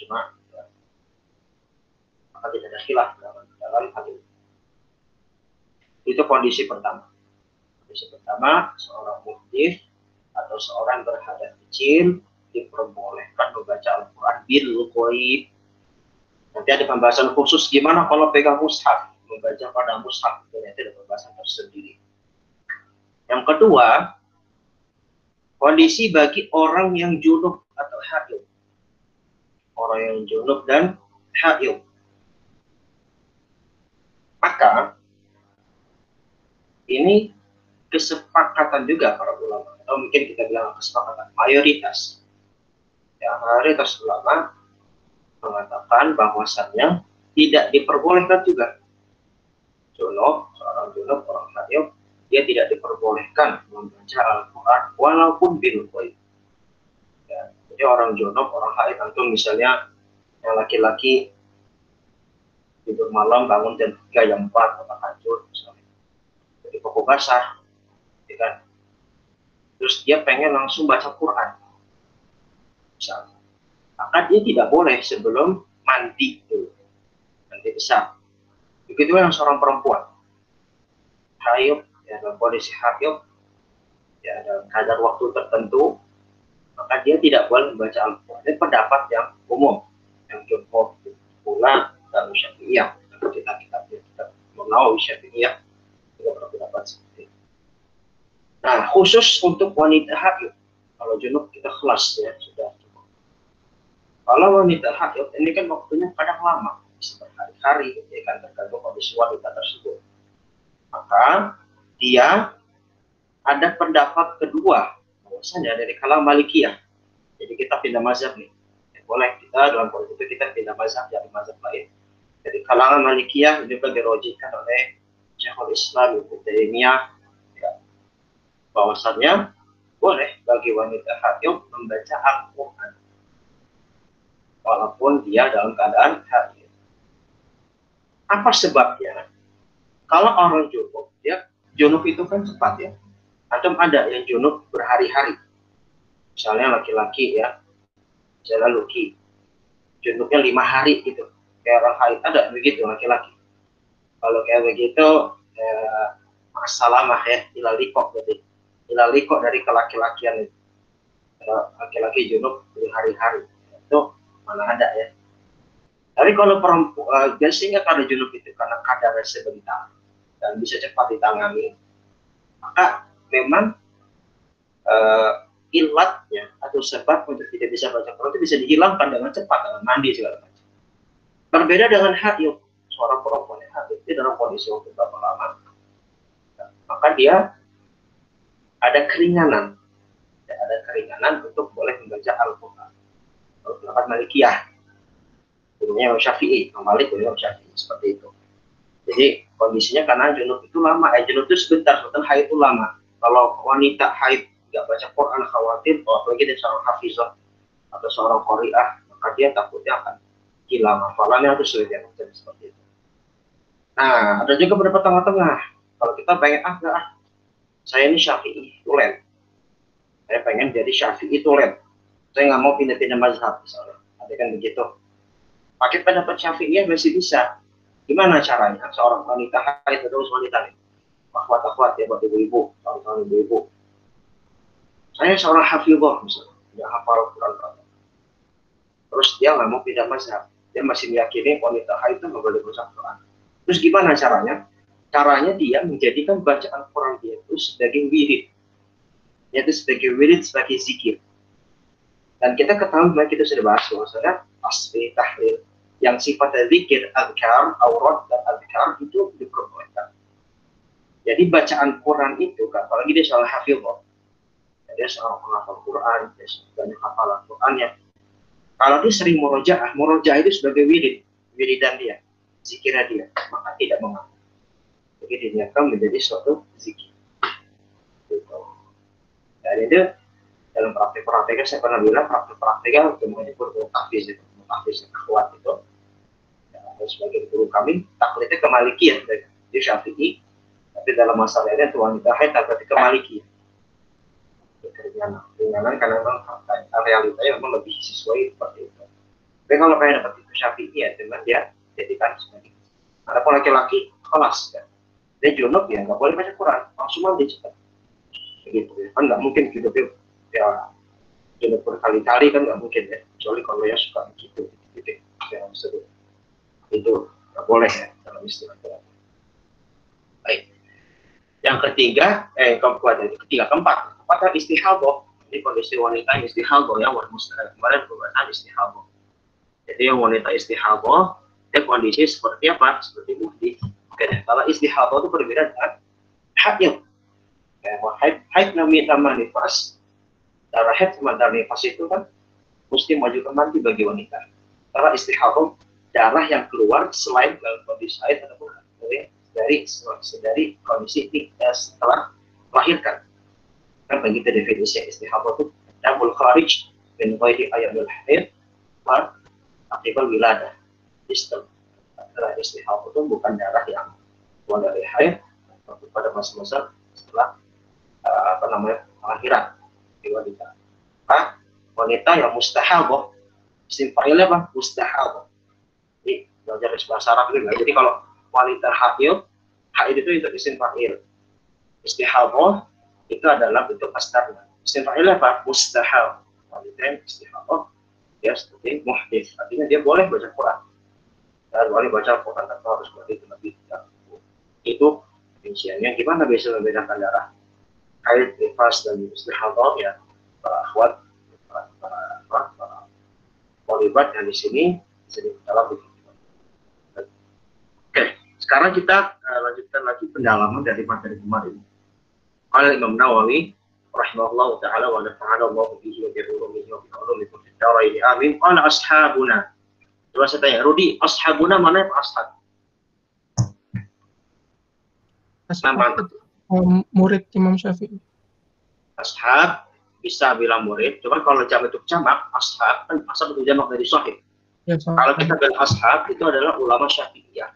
ijma, ya, maka tidak ada khilaf dalam hal ini. Itu kondisi pertama. Kondisi pertama, seorang muhdits atau seorang berhadas kecil diperbolehkan membaca Al-Quran bil ghaib. Nanti ada pembahasan khusus gimana kalau pegang mushaf, membaca pada mushaf, itu ada pembahasan tersendiri. Yang kedua, kondisi bagi orang yang junub atau haid. Orang yang junub dan haid. Maka ini kesepakatan juga para ulama, atau mungkin kita bilang kesepakatan mayoritas. Ya, mayoritas ulama mengatakan bahwasannya tidak diperbolehkan juga seorang junub, orang haid, dia tidak diperbolehkan membaca Al-Quran walaupun bil ghaib. Ya, jadi orang junub, orang haid, antum misalnya yang laki-laki tidur malam bangun jam 3 jam 4 atau tahajud misalnya, jadi pokok basah, ya kan? Terus dia pengen langsung baca Quran, misalnya, maka dia tidak boleh sebelum mandi dulu, mandi besar. Begitu yang seorang perempuan haid, ya, dalam kondisi haid, ya, dalam kadar waktu tertentu, maka dia tidak boleh membaca Al-Quran. Ini pendapat yang umum, yang jumhur pula dan Syafi'iyah. Kita Nawawi Syafi'iyah juga berpendapat seperti itu. Nah, khusus untuk wanita haid, kalau junub kita kelas ya sudah cukup. Kalau wanita haid ini kan waktunya kadang lama, bisa berhari-hari, ya kan, tergantung kondisi wanita tersebut. Maka dia ada pendapat kedua, bahwasanya dari kalangan Malikiyah. Jadi kita pindah mazhab nih. Ya, boleh kita dalam kondisi itu kita pindah mazhab dari mazhab lain. Jadi kalangan Malikiyah juga dirojikan oleh Syekhul Islam Ibnu Taimiyah, ya, bahwasannya boleh bagi wanita haid membaca Al-Quran walaupun dia dalam keadaan haid. Apa sebabnya? Kalau orang junub, ya, junub itu kan cepat ya. Atau ada yang junub berhari-hari. Misalnya laki-laki ya, misalnya Luki, junubnya 5 hari gitu. Kayak orang haid ada begitu laki-laki. Kalau kayak begitu, ya, masalah ya, ilaliko jadi ilaliko dari kelaki-lakian itu. Laki-laki junub berhari-hari, itu mana ada ya. Tapi kalau perempuan, biasanya kalau junub itu karena kadarnya sebentar dan bisa cepat ditangani, maka memang ilatnya atau sebab untuk tidak bisa baca Quran itu bisa dihilangkan dengan cepat, dengan mandi segala macam. Berbeda dengan haid, seorang perempuan yang haid itu dalam kondisi waktu berapa lama, maka dia ada keringanan, ya, ada keringanan untuk boleh membaca Al-Quran. Kalau pendapat Malikiyah, punya Syafi'i, Malik punya Syafi'i seperti itu. Jadi kondisinya karena junub itu lama, junub itu sebentar, sebentar haid itu lama. Kalau wanita haid nggak baca Quran khawatir, apalagi dia seorang hafizah atau seorang qari'ah, maka dia takutnya akan hilang hafalannya atau sebagainya seperti itu. Nah, ada juga pendapat tengah-tengah. Kalau kita pengen saya ini Syafi'i tulen, saya pengen jadi Syafi'i tulen, saya nggak mau pindah-pindah mazhab misalnya, ada kan begitu. Pakai pendapat Syafi'iyah masih bisa. Gimana caranya? Seorang wanita haid atau wanita nih, akhwat-akhwat ya buat ibu-ibu, seorang ibu-ibu. Saya seorang hafizah misalnya, nggak hafal Quran. Terus dia nggak mau pindah mazhab, dia masih meyakini wanita haid itu nggak boleh baca Quran. Terus gimana caranya? Caranya dia menjadikan bacaan Quran dia itu sebagai wirid, yaitu sebagai wirid, sebagai zikir. Dan kita ketahui, kita sudah bahas bahwasanya tasbih, tahlil, yang sifatnya zikir, azkar, aurat dan azkar itu diperbolehkan. Jadi bacaan Quran itu, apalagi dia seorang hafizah, dia seorang penghafal Quran, dia banyak hafalan Qurannya. Kalau dia sering murojaah itu sebagai wiridan dia, zikirnya dia, maka tidak mengapa. Jadi diniatkan menjadi suatu zikir. Gitu. Dan itu dalam praktek-prakteknya saya pernah bilang praktek-prakteknya untuk menyebut tahfiz kuat itu. Ya, sebagai guru kami taklidnya ke Malikiyah di Syafi'i, tapi dalam masalah ini tuan wanita haid taklidnya ke Malikiyah. Keringanan karena memang realitanya memang lebih sesuai seperti itu. Tapi kalau kayak dapat itu Syafi'i ya dengan dia jadikan sebagai. Adapun laki-laki kelas ya. Dia junub ya nggak boleh baca Quran, langsung mandi cepat. Begitu ya. Kan nggak mungkin junub ya junub berkali-kali kan nggak mungkin ya. Kecuali kalau ya suka begitu, gitu. Yang disebut itu nggak boleh ya dalam istilah Quran. Baik. Yang ketiga, keempat istihadah. Ini kondisi wanita yang istihadah ya, kemarin pembahasan istihadah. Jadi yang wanita istihadah, kondisi seperti apa? Seperti muhdits. Oke, kalau istihadah itu berbeda dengan haid. Haid nama nifas, darah haid sama darah nifas itu kan mesti maju mandi bagi wanita. Kalau istihadah, darah yang keluar selain dalam kondisi haid ataupun dari kondisi setelah melahirkan. Kan begitu definisi istihadah itu damul kharij min ghairi ayamil haid wa aqibal wiladah. Darah istihadah itu bukan darah yang keluar dari haid pada masa-masa setelah kelahiran di wanita. Wanita yang mustahadah, isim fa'ilnya apa? Mustahadah. Jadi belajar bahasa Arab itu. Jadi kalau wanita haid itu isim fa'il. Istihadah itu adalah bentuk masdarnya. Isim fa'ilnya apa? Mustahab. Wanita yang istihadah dia seperti muhdits, artinya dia boleh baca Quran. Dan boleh baca Quran tanpa harus berarti lebih dahulu. Itu rinciannya. Gimana bisa membedakan darah haid, nifas dan istihadah ya? Para akhwat, para walibat yang di sini dalam begitu. Oke, sekarang kita lanjutkan lagi pendalaman dari materi kemarin. Qala Imam Nawawi rahimahullah taala wa nafa'ana Allah bihi wa bi ulumihi wa bi ulumikum fid dharain amin. Qala ashabuna. Coba saya tanya, Rudi, ashabuna mana yang ashab? Nama murid Imam Syafi'i. Ashab bisa bilang murid, cuma kalau bentuk jamak ashab kan ashab itu jamak dari sahib. Ya, kalau kita bilang ashab itu adalah ulama Syafi'iyah.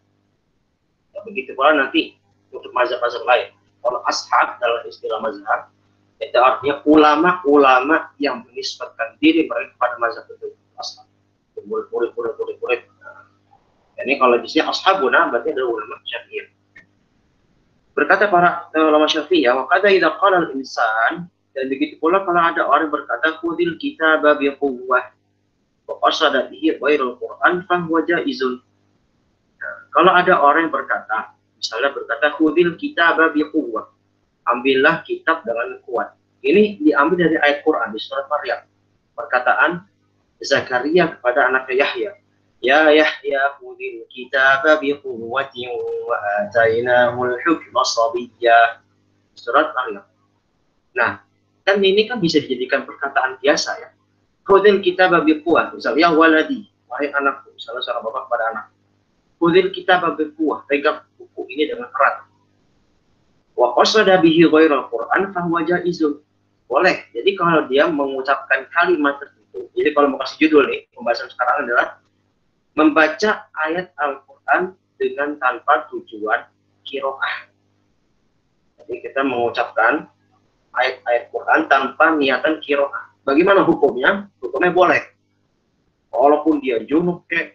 Ya, begitu pula nanti untuk mazhab-mazhab lain. Kalau ashab dalam istilah mazhab itu artinya ulama-ulama yang menisbatkan diri mereka kepada mazhab itu ashab. Murid. Nah, ini kalau di sini ashabuna berarti adalah ulama Syafi'iyah. Berkata para ulama Syafi'iyah, wa qad idza qala al-insan, dan begitu pula kalau ada orang berkata khudil kitaba bi quwwah wa qasada bihi ghairul Qur'an fa huwa jaizun. Nah, kalau ada orang yang berkata, misalnya berkata khudil kitaba bi quwwah, ambillah kitab dengan kuat. Ini diambil dari ayat Quran di surat Maryam. Perkataan Zakaria kepada anaknya Yahya. Ya Yahya khudil kitaba bi quwwatin wa atainahul hukma sabiyya. Surat Maryam. Nah, kan ini kan bisa dijadikan perkataan biasa ya. Khudil kitaba bi quwwah, misalnya ya waladi, wahai anakku, misalnya seorang bapak kepada anak. Khudil kitaba bi quwwah, pegang buku ini dengan erat. Wa qasada bihi ghairul Qur'an fa huwa jaizun. Boleh. Jadi kalau dia mengucapkan kalimat tertentu, jadi kalau mau kasih judul nih, pembahasan sekarang adalah membaca ayat Al-Qur'an dengan tanpa tujuan qiraah. Jadi kita mengucapkan ayat-ayat Quran tanpa niatan qiraah. Bagaimana hukumnya? Hukumnya boleh. Walaupun dia junub haid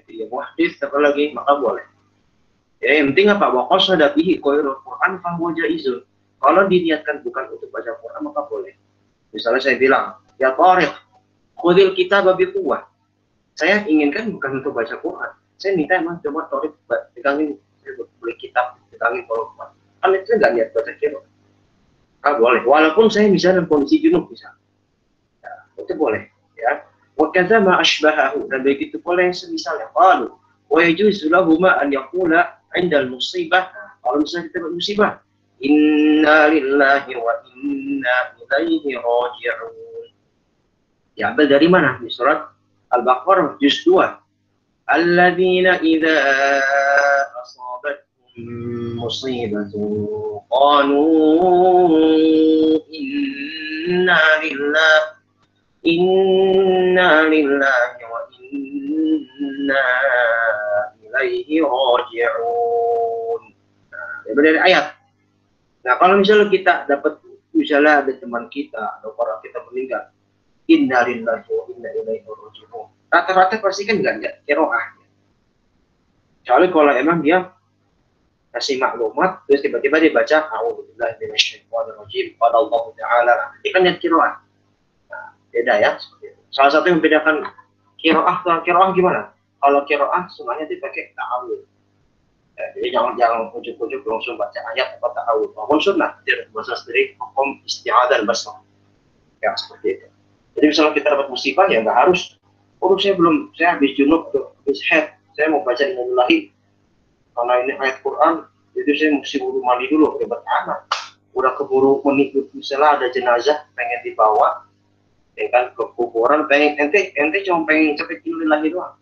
dia muhdits apalagi maka boleh. Ya, yang penting apa? Wa qasada bihi ghairul Qur'an fa huwa jaizun. Kalau diniatkan bukan untuk baca Quran maka boleh. Misalnya saya bilang, ya Tariq, khudil kitaba bi quwwah. Saya inginkan bukan untuk baca Quran. Saya minta emang coba Tariq pegangin, saya beli kitab, pegangin Quran. Kan itu enggak niat baca Quran. Boleh. Walaupun saya misalnya dalam kondisi junub misalnya. Ya, itu boleh, ya. Wa kadza ma asbahahu, dan begitu pula yang semisalnya. Qalu wa yajuzu lahu ma an yaqula 'inda al-musibah. Kalau misalnya kita bermusibah, inna lillahi wa inna ilaihi raji'un. Diambil dari mana? Di surat Al-Baqarah juz 2. Alladzina idza asabatuhum musibatun qalu inna lillahi wa inna ilaihi raji'un. Nah, dari ayat. Nah, kalau misalnya kita dapat, misalnya ada teman kita atau orang kita meninggal, inna lillahi wa inna ilaihi raji'un. Rata-rata pasti kan enggak qiraah. Kecuali kalau emang dia kasih maklumat terus tiba-tiba dia baca a'udzubillahi minasyaitonirrajim qala Allah taala. Itu kan niat qiraah. Nah, beda ya seperti itu. Salah satu yang membedakan qiraah gimana? Kalau qiraah semuanya dipakai ta'awudz. Ya, jadi jangan ujuk-ujuk langsung baca ayat atau ta'awudz. Walaupun sunnah dia bahasa sendiri hukum isti'adzah dan basmalah. Ya seperti itu. Jadi misalnya kita dapat musibah ya nggak harus saya habis junub tuh, habis head, saya mau baca innalillahi karena ini ayat Quran, jadi saya mesti buru mandi dulu, ribet amat. Udah keburu menikut, misalnya ada jenazah pengen dibawa, ya kan ke kuburan, pengen ente cuma pengen cepet innalillahi doang.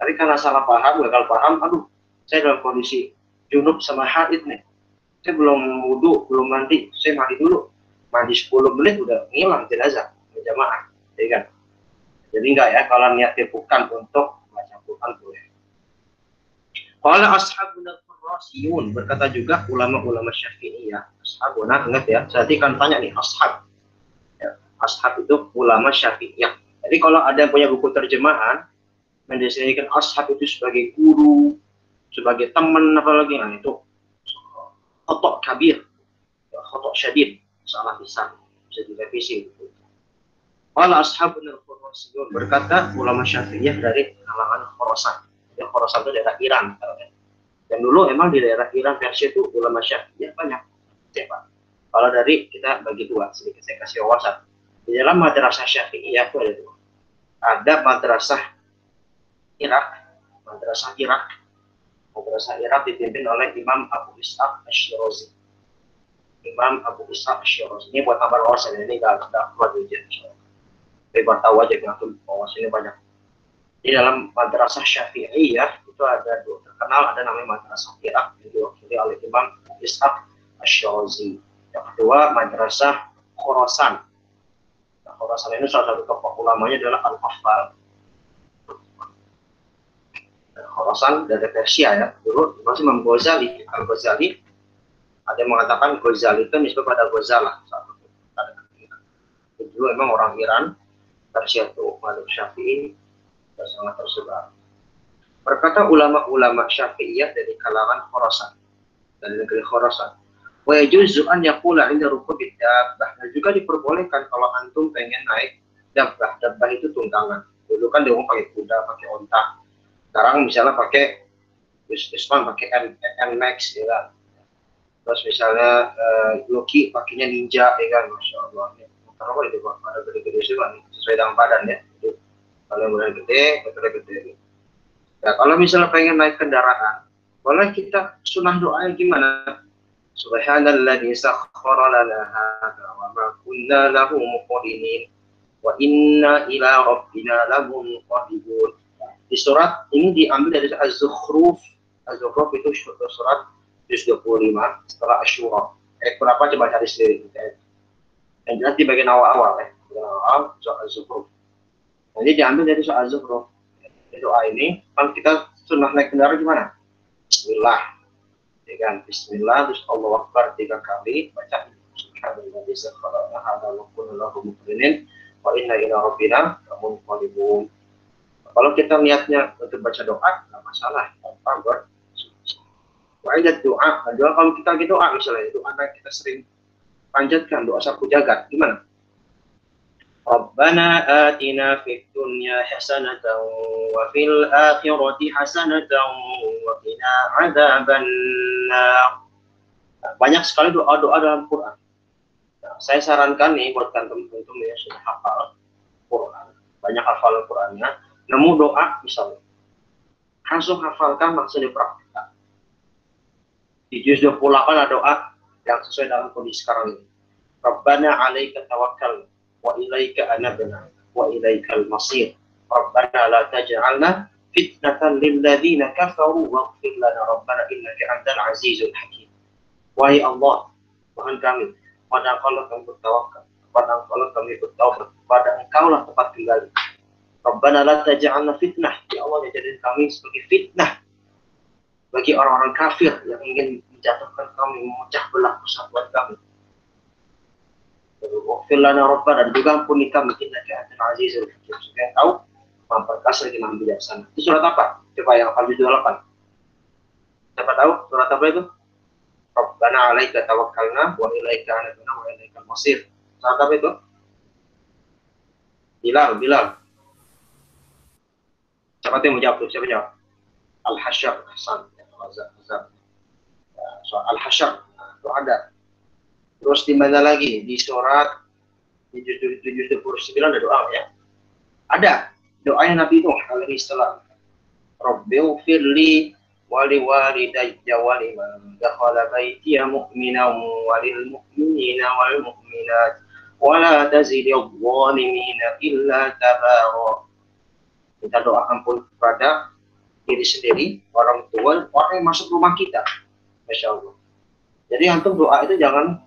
Tapi karena salah paham, gagal paham, aduh, saya dalam kondisi junub sama haid nih, saya belum wudu, belum mandi, saya mandi dulu, mandi 10 menit udah ngilang jenazah, berjamaah, ya kan? Jadi enggak ya, kalau niatnya bukan untuk baca Quran boleh. Qala ashabuna al-Qurasiyun, berkata juga ulama-ulama Syafi'iyah. Ashabuna, ingat ya, saya kan tanya nih, ashab. Ya, ashab itu ulama Syafi'iyah. Jadi kalau ada yang punya buku terjemahan, mendefinisikan ashab itu sebagai guru, sebagai teman, apalagi, nah itu khotok kabir, khotok syadid, salah besar, bisa direvisi. Qala ashabuna al-Qurasiyun, berkata ulama Syafi'iyah dari kalangan Khorasan. Ya, Khorasan itu daerah Iran. Dan dulu emang di daerah Iran Persia itu ulama Syafi'iyah banyak. Siapa? Kalau dari kita bagi dua, sedikit saya kasih wawasan. Di dalam madrasah Syafi'iyah itu ada dua. Ada madrasah Irak, madrasah Irak dipimpin oleh Imam Abu Ishaq Asy-Syirazi. Imam Abu Ishaq Asy-Syirazi. Ini buat tambah wawasan, ini nggak keluar ujian. Lebar tahu aja yang wawasannya banyak. Di dalam madrasah Syafi'iyah itu ada dua terkenal, ada namanya madrasah Irak yang diwakili oleh Imam Ishaq Asy-Syirazi. Yang kedua madrasah Khorasan. Nah, Khorasan ini salah satu tokoh ulamanya adalah Al-Qaffal. Khorasan dari Persia ya. Dulu masih Imam Ghazali, Al-Ghazali. Ada yang mengatakan Ghazali itu nisbah pada Ghazalah. Dulu memang orang Iran, Persia itu mazhab Syafi'i sangat tersebar. Berkata ulama-ulama Syafi'iyah dari kalangan Khorasan, dari negeri Khorasan, wa yajuzu an yaqula 'inda rukubid dabbah. Dan juga diperbolehkan kalau antum pengen naik dabbah. Dabbah itu tunggangan. Dulu kan dia pakai kuda, pakai onta. Sekarang misalnya pakai Usman pakai NMAX ya kan. Terus misalnya Loki pakainya Ninja ya kan, masya Allah. Apa itu Pak? Ada gede-gede sih Pak, sesuai dengan badan ya. Kalau yang badan gede, badannya gede. Ya, kalau misalnya pengen naik kendaraan, boleh kita sunah doanya gimana? Subhanalladzi sakhkhara lana hadza wa ma kunna lahu muqrinin wa inna ila rabbina lamunqalibun. Di surat ini diambil dari Az-Zukhruf. Az-Zukhruf itu surat juz 25 setelah Asy-Syura. Berapa coba cari sendiri. Yang jelas di bagian awal-awal ya. Bagian awal surat Az-Zukhruf. Jadi diambil dari surat Az-Zukhruf. Doa ini, kalau kita sunnah naik kendaraan gimana? Bismillah. Ya kan? Bismillah, terus Allahu Akbar 3 kali, baca Subhanalladzi sakhkhara lana hadza wa kunna lahu muqrinin wa inna ila rabbina lamunqalibun. Kalau kita niatnya untuk baca doa, nggak masalah. Tanpa buat wajib doa. Doa kalau kita gitu doa misalnya, doa yang kita sering panjatkan, doa sapu jagat, gimana? Rabbana atina fid dunya hasanatan wa fil akhirati hasanatan wa qina adzabannar. Banyak sekali doa-doa dalam Quran. Nah, saya sarankan nih buat teman-teman yang sudah hafal Quran, banyak hafal Qurannya, nemu doa misalnya, langsung hafalkan, langsung dipraktikkan. Di juz 28 ada doa yang sesuai dengan kondisi sekarang ini. Rabbana 'alaika tawakkalna wa ilaika anabna wa ilaikal masir. Rabbana la taj'alna fitnatan lil ladzina kafaru waghfir lana rabbana innaka antal azizul hakim. Wahai Allah, Tuhan kami, pada Engkau kami bertawakal, pada Engkau kami bertaubat, pada Engkau lah tempat tinggal. Rabbana la taj'alna fitnah, ya Allah jadikan kami sebagai fitnah bagi orang-orang kafir yang ingin menjatuhkan kami, memecah belah persatuan kami. Waghfir lana rabbana, dan juga ampuni kami innaka antal azizul hakim. Supaya tahu memperkasa lagi maha bijaksana. Itu surat apa? Coba yang hafal judul 8. Siapa tahu surat apa itu? Rabbana 'alaika tawakkalna wa ilaika anabna wa ilaikal masir. Surat apa itu? Bilal. Siapa yang mau jawab tuh? Siapa jawab? Al-Hasyr. Hasan. Soal Al-Hasyr. Nah, itu ada. Terus di mana lagi? Di surat di juz 29 ada doa ya. Ada doanya Nabi Nuh alaihi salam. Rabbighfirli wa liwalidayya wa liman dakhala baytiya mu'minan wa lil mu'minina wal mu'minat wa la tazidil zalimina illa tabara. Kita doa ampun kepada diri sendiri, orang tua, orang yang masuk rumah kita. Masya Allah. Jadi antum doa itu jangan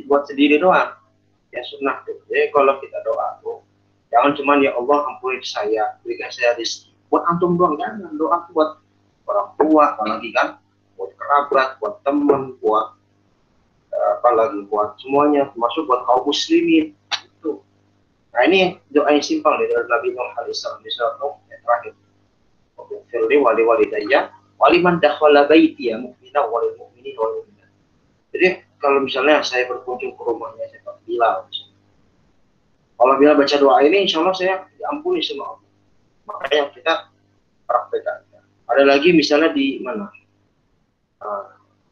buat sendiri doang. Ya sunnah tuh. Jadi kalau kita doa tuh, jangan cuma ya Allah ampuni saya, berikan saya rezeki. Buat antum doang, jangan doa buat orang tua, apalagi kan, buat kerabat, buat teman, buat apalagi buat semuanya, termasuk buat kaum muslimin. Itu. Nah ini doa yang simpel dari Nabi Nuh alaihissalam di surat Nuh yang terakhir. Firli wali walidayya waliman dakhala baitiya mu'mina walil mu'minin wal mu'minat. Jadi kalau misalnya saya berkunjung ke rumahnya saya Pak Bilal, kalau Bilal baca doa ini, insya Allah saya diampuni sama Allah. Makanya kita praktekkan. Ada lagi misalnya di mana?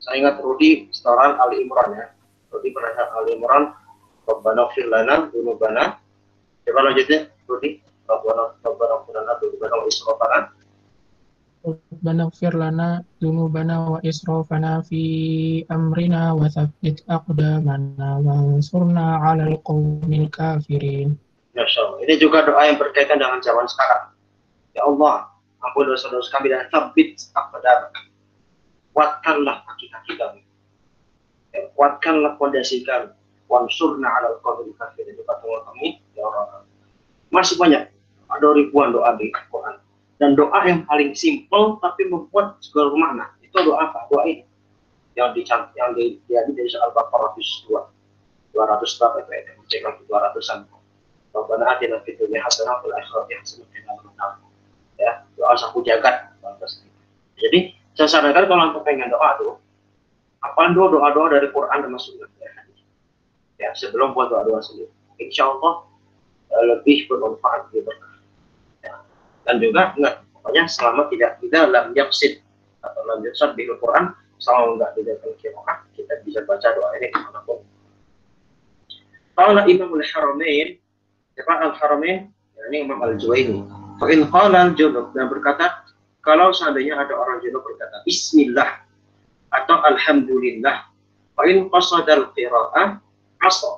Saya ingat Rudi setoran Ali Imran ya. Rudi pernah Ali Imran, Rabbana fir lana dzunubana. Coba lanjutnya, Rudi. Rabbana fir lana dzunubana wa israfana. Rabbana ighfir lana dzunubana wa israfana fi amrina wa tsabbit aqdamana wansurna 'alal qaumil kafirin. Masya. Ini juga doa yang berkaitan dengan zaman sekarang. Ya Allah, ampun dosa-dosa kami dan tsabbit aqdamana. Kuatkanlah kaki-kaki kami. Ya, kuatkanlah fondasi kami. Wansurna 'alal qaumil kafirin. Juga tolong kami ya orang. Masih banyak. Ada ribuan doa di Al-Qur'an. Dan doa yang paling simpel tapi membuat segala makna itu doa apa? Doa ini yang diambil dari Al-Baqarah 200 berapa itu ayat cek lagi 200-an. Rabbana atina fid dunya hasanah wa fil akhirati hasanah wa qina adzabannar. Ya, doa sapu jagat. Jadi saya sarankan kalau antum pengen doa tuh, apaan doa-doa dari Quran dan Sunnah ya, sebelum buat doa-doa sendiri. Insya Allah lebih bermanfaat lebih berkah. Dan juga enggak, pokoknya selama tidak lam yaqsid atau lam yaqsid di Al-Quran, selama enggak tidak qiraah, kita bisa baca doa ini dimanapun. Qala Imam Al-Haramain, siapa Al-Haramain? Ini Imam Al-Juwaini. Fa in qala al-junub, dan berkata, kalau seandainya ada orang junub berkata bismillah atau alhamdulillah, fa in qasada al-qiraah asa,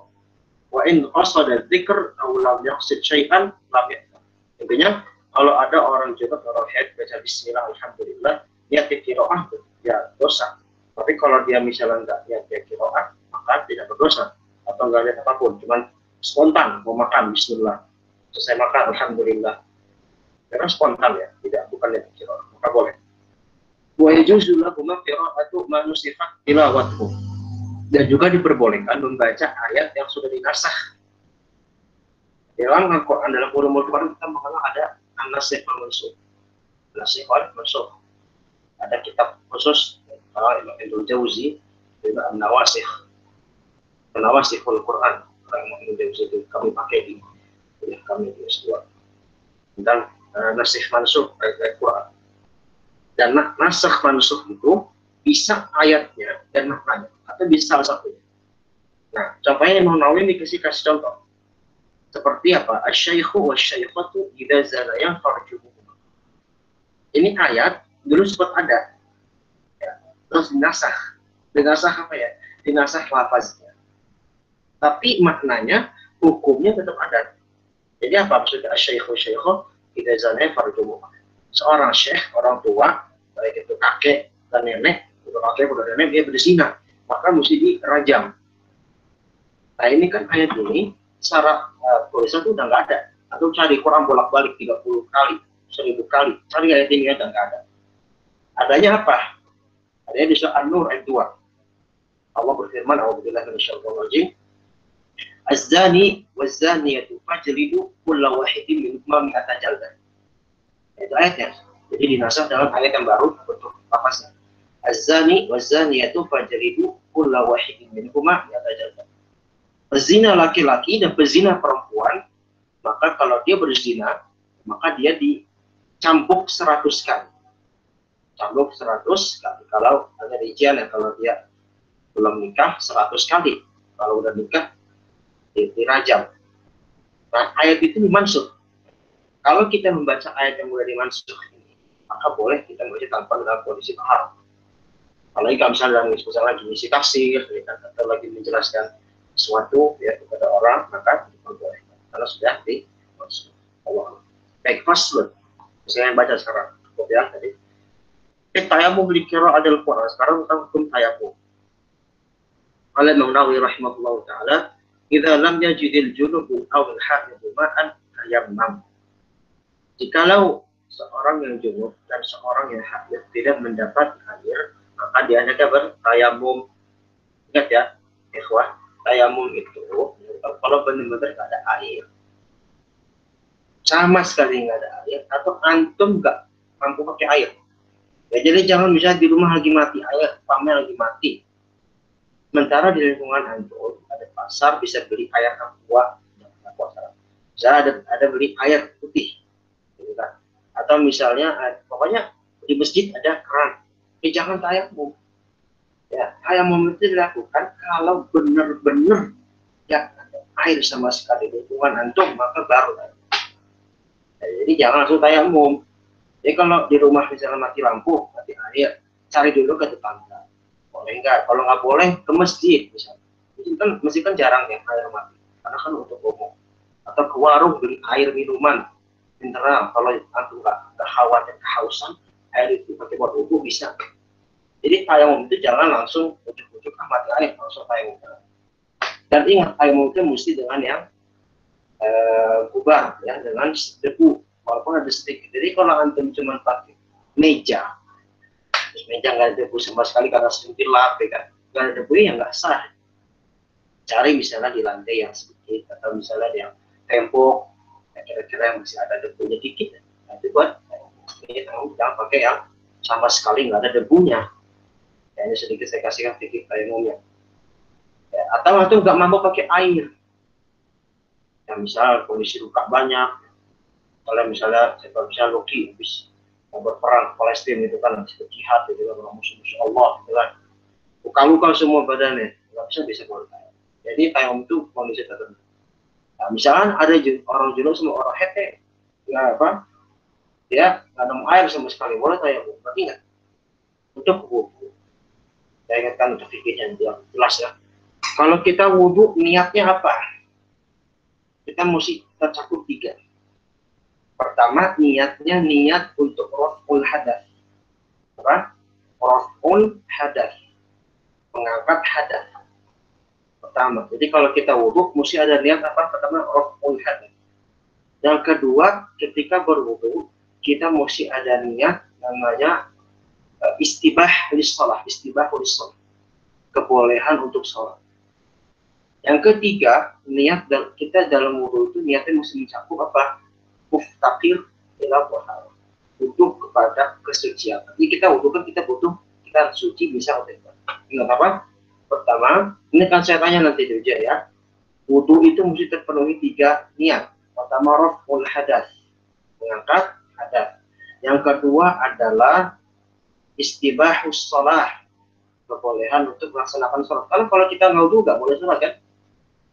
wa in qasada dzikr aw lam yaqsid syai'an lam yaqsid. Intinya kalau ada orang junub orang haid baca bismillah alhamdulillah niat qiraah ya dosa. Tapi kalau dia misalnya enggak niat qiraah maka tidak berdosa atau enggak ada apapun, cuman spontan mau makan bismillah. Selesai makan alhamdulillah. Karena spontan ya, tidak bukan niat qiraah, maka boleh. Wa yajuzu lahu qira'atu ma nusifat tilawatuhu. Dan juga diperbolehkan membaca ayat yang sudah dinasakh. Dalam Al-Quran, dalam ulumul Quran kita mengenal ada an-nasikh wal mansukh. Nasikh wal mansukh. Ada kitab khusus Imam Ibnu Jauzi juga an-nawasikh. An-nawasikhul Quran. Imam Ibnu Jauzi itu kami pakai di kuliah kami di S2. Dan nasikh mansukh ayat Quran. Dan nasikh mansukh itu bisa ayatnya dan maknanya atau bisa salah satunya. Nah, contohnya Imam Nawawi dikasih contoh. Seperti apa? Asy-syaikhu wasy-syaikhatu idza zanaya farjuhuma. Ini ayat dulu sempat ada. Ya, terus dinasakh. Dinasakh apa ya? Dinasakh lafaznya. Tapi maknanya, hukumnya tetap ada. Jadi apa maksudnya asy-syaikhu wasy-syaikhatu idza zanaya farjuhuma? Seorang syekh, orang tua, baik itu kakek dan nenek, udah kakek udah nenek dia berzina, maka mesti dirajam. Nah ini kan ayat ini secara tulisan itu udah nggak ada. Atau cari Quran bolak-balik 30 kali, 1000 kali, cari ayat ini udah nggak ada. Adanya apa? Adanya di surah An-Nur ayat 2. Allah berfirman, "A'udzubillahi minasyaitonir rajim. Az-zani waz-zaniyatu fajlidu kulla wahidin minhuma mi'ata jaldah." Itu ayatnya. Jadi dinasah dalam ayat yang baru bentuk lafaznya. Az-zani waz-zaniyatu fajlidu kulla wahidin minhuma yatajalda. Pezina laki-laki dan pezina perempuan, maka kalau dia berzina, maka dia dicambuk 100 kali. Cambuk 100 kali. Kalau ada rincian ya, kalau dia belum nikah 100 kali. Kalau udah nikah dirajam. Nah, ayat itu dimansukh. Kalau kita membaca ayat yang sudah dimansukh ini, maka boleh kita membaca tanpa dalam kondisi tahar. Apalagi kalau misalnya dalam lagi mengisi tafsir, atau lagi menjelaskan sesuatu ya kepada orang, maka diperbolehkan. Karena sudah dimansukh. Allah. Baik, faslun. Saya yang baca sekarang. Cukup ya tadi. Tayamum li qira'atil Qur'an. Sekarang tentang hukum tayamum. Qala Imam Nawawi rahimahullahu taala, "Idza lam yajidil junubu aw al-haidhu ma'an tayammam." Jikalau seorang yang junub dan seorang yang haid tidak mendapat air, maka dia hendaknya bertayamum. Ingat ya, ikhwah, tayamum itu kalau benar-benar nggak ada air, sama sekali nggak ada air, atau antum nggak mampu pakai air. Ya, jadi jangan misalnya di rumah lagi mati air, pamer lagi mati. Sementara di lingkungan antum ada pasar, bisa beli air aqua, bisa ada beli air putih, gitu kan? Atau misalnya pokoknya di masjid ada keran, jangan tayamum. Ya, tayamum itu dilakukan kalau benar-benar ya ada air sama sekali di lingkungan antum, maka baru. Ya, jadi jangan langsung tayamum. Jadi kalau di rumah misalnya mati lampu, mati air, cari dulu ke tetangga. Boleh nggak? Kalau nggak boleh, ke masjid misalnya. Masjid kan jarang ya air mati, karena kan untuk umum. Atau ke warung beli air minuman mineral. Kalau antum nggak khawatir kehausan, air itu pakai buat wudhu bisa. Jadi tayamum itu jangan langsung ujuk-ujuk mati air, langsung tayamum. Dan ingat, tayamum itu mesti dengan yang gubar, ya, dengan debu. Walaupun ada sedikit. Jadi kalau antum cuma pakai meja, terus meja nggak ada debu sama sekali karena serintil lap, kan, nggak ada debu yang nggak sah. Cari misalnya di lantai yang sedikit, atau misalnya di yang tembok, kira-kira yang masih ada debunya dikit. Nah, itu buat ini jangan pakai yang sama sekali nggak ada debunya. Ya, ini sedikit saya kasihkan sedikit tayamumnya. Ya, atau antum nggak mampu pakai air. Ya, misal kondisi luka banyak. Kalau misalnya Loki habis mau berperang Palestina itu kan habis berjihad itu kan musuh-musuh Allah gitu kan, luka-luka semua badannya, nggak bisa bertayamum. Jadi tayamum itu kondisi tertentu. Nah, misalnya ada orang junub sama orang hete, nggak apa, dia nggak ada air sama sekali, boleh tayamum. Berarti nggak untuk wudhu. Saya ingatkan untuk fikihnya yang jelas ya. Kalau kita wudhu niatnya apa? Kita mesti tercakup 3. Pertama, niatnya niat untuk raf'ul hadas. Apa? Raf'ul hadas. Mengangkat hadas. Pertama. Jadi kalau kita wudhu, mesti ada niat apa? Pertama, raf'ul hadas. Yang kedua, ketika berwudhu, kita mesti ada niat namanya istibah lis-shalah. Istibah lis-shalah. Kebolehan untuk sholat. Yang ketiga, niat kita dalam wudhu itu niatnya mesti mencakup apa? Muftaqir ila tahara, butuh kepada kesucian. Jadi kita wudhu kan kita butuh, kita suci bisa atau tidak. Ingat apa? Pertama, ini kan saya tanya nanti juga ya. Wudhu itu mesti terpenuhi 3 niat. Pertama, raf'ul hadas, mengangkat hadas. Yang kedua adalah istibahus shalah, kebolehan untuk melaksanakan sholat. Kalau kita nggak wudhu nggak boleh sholat kan?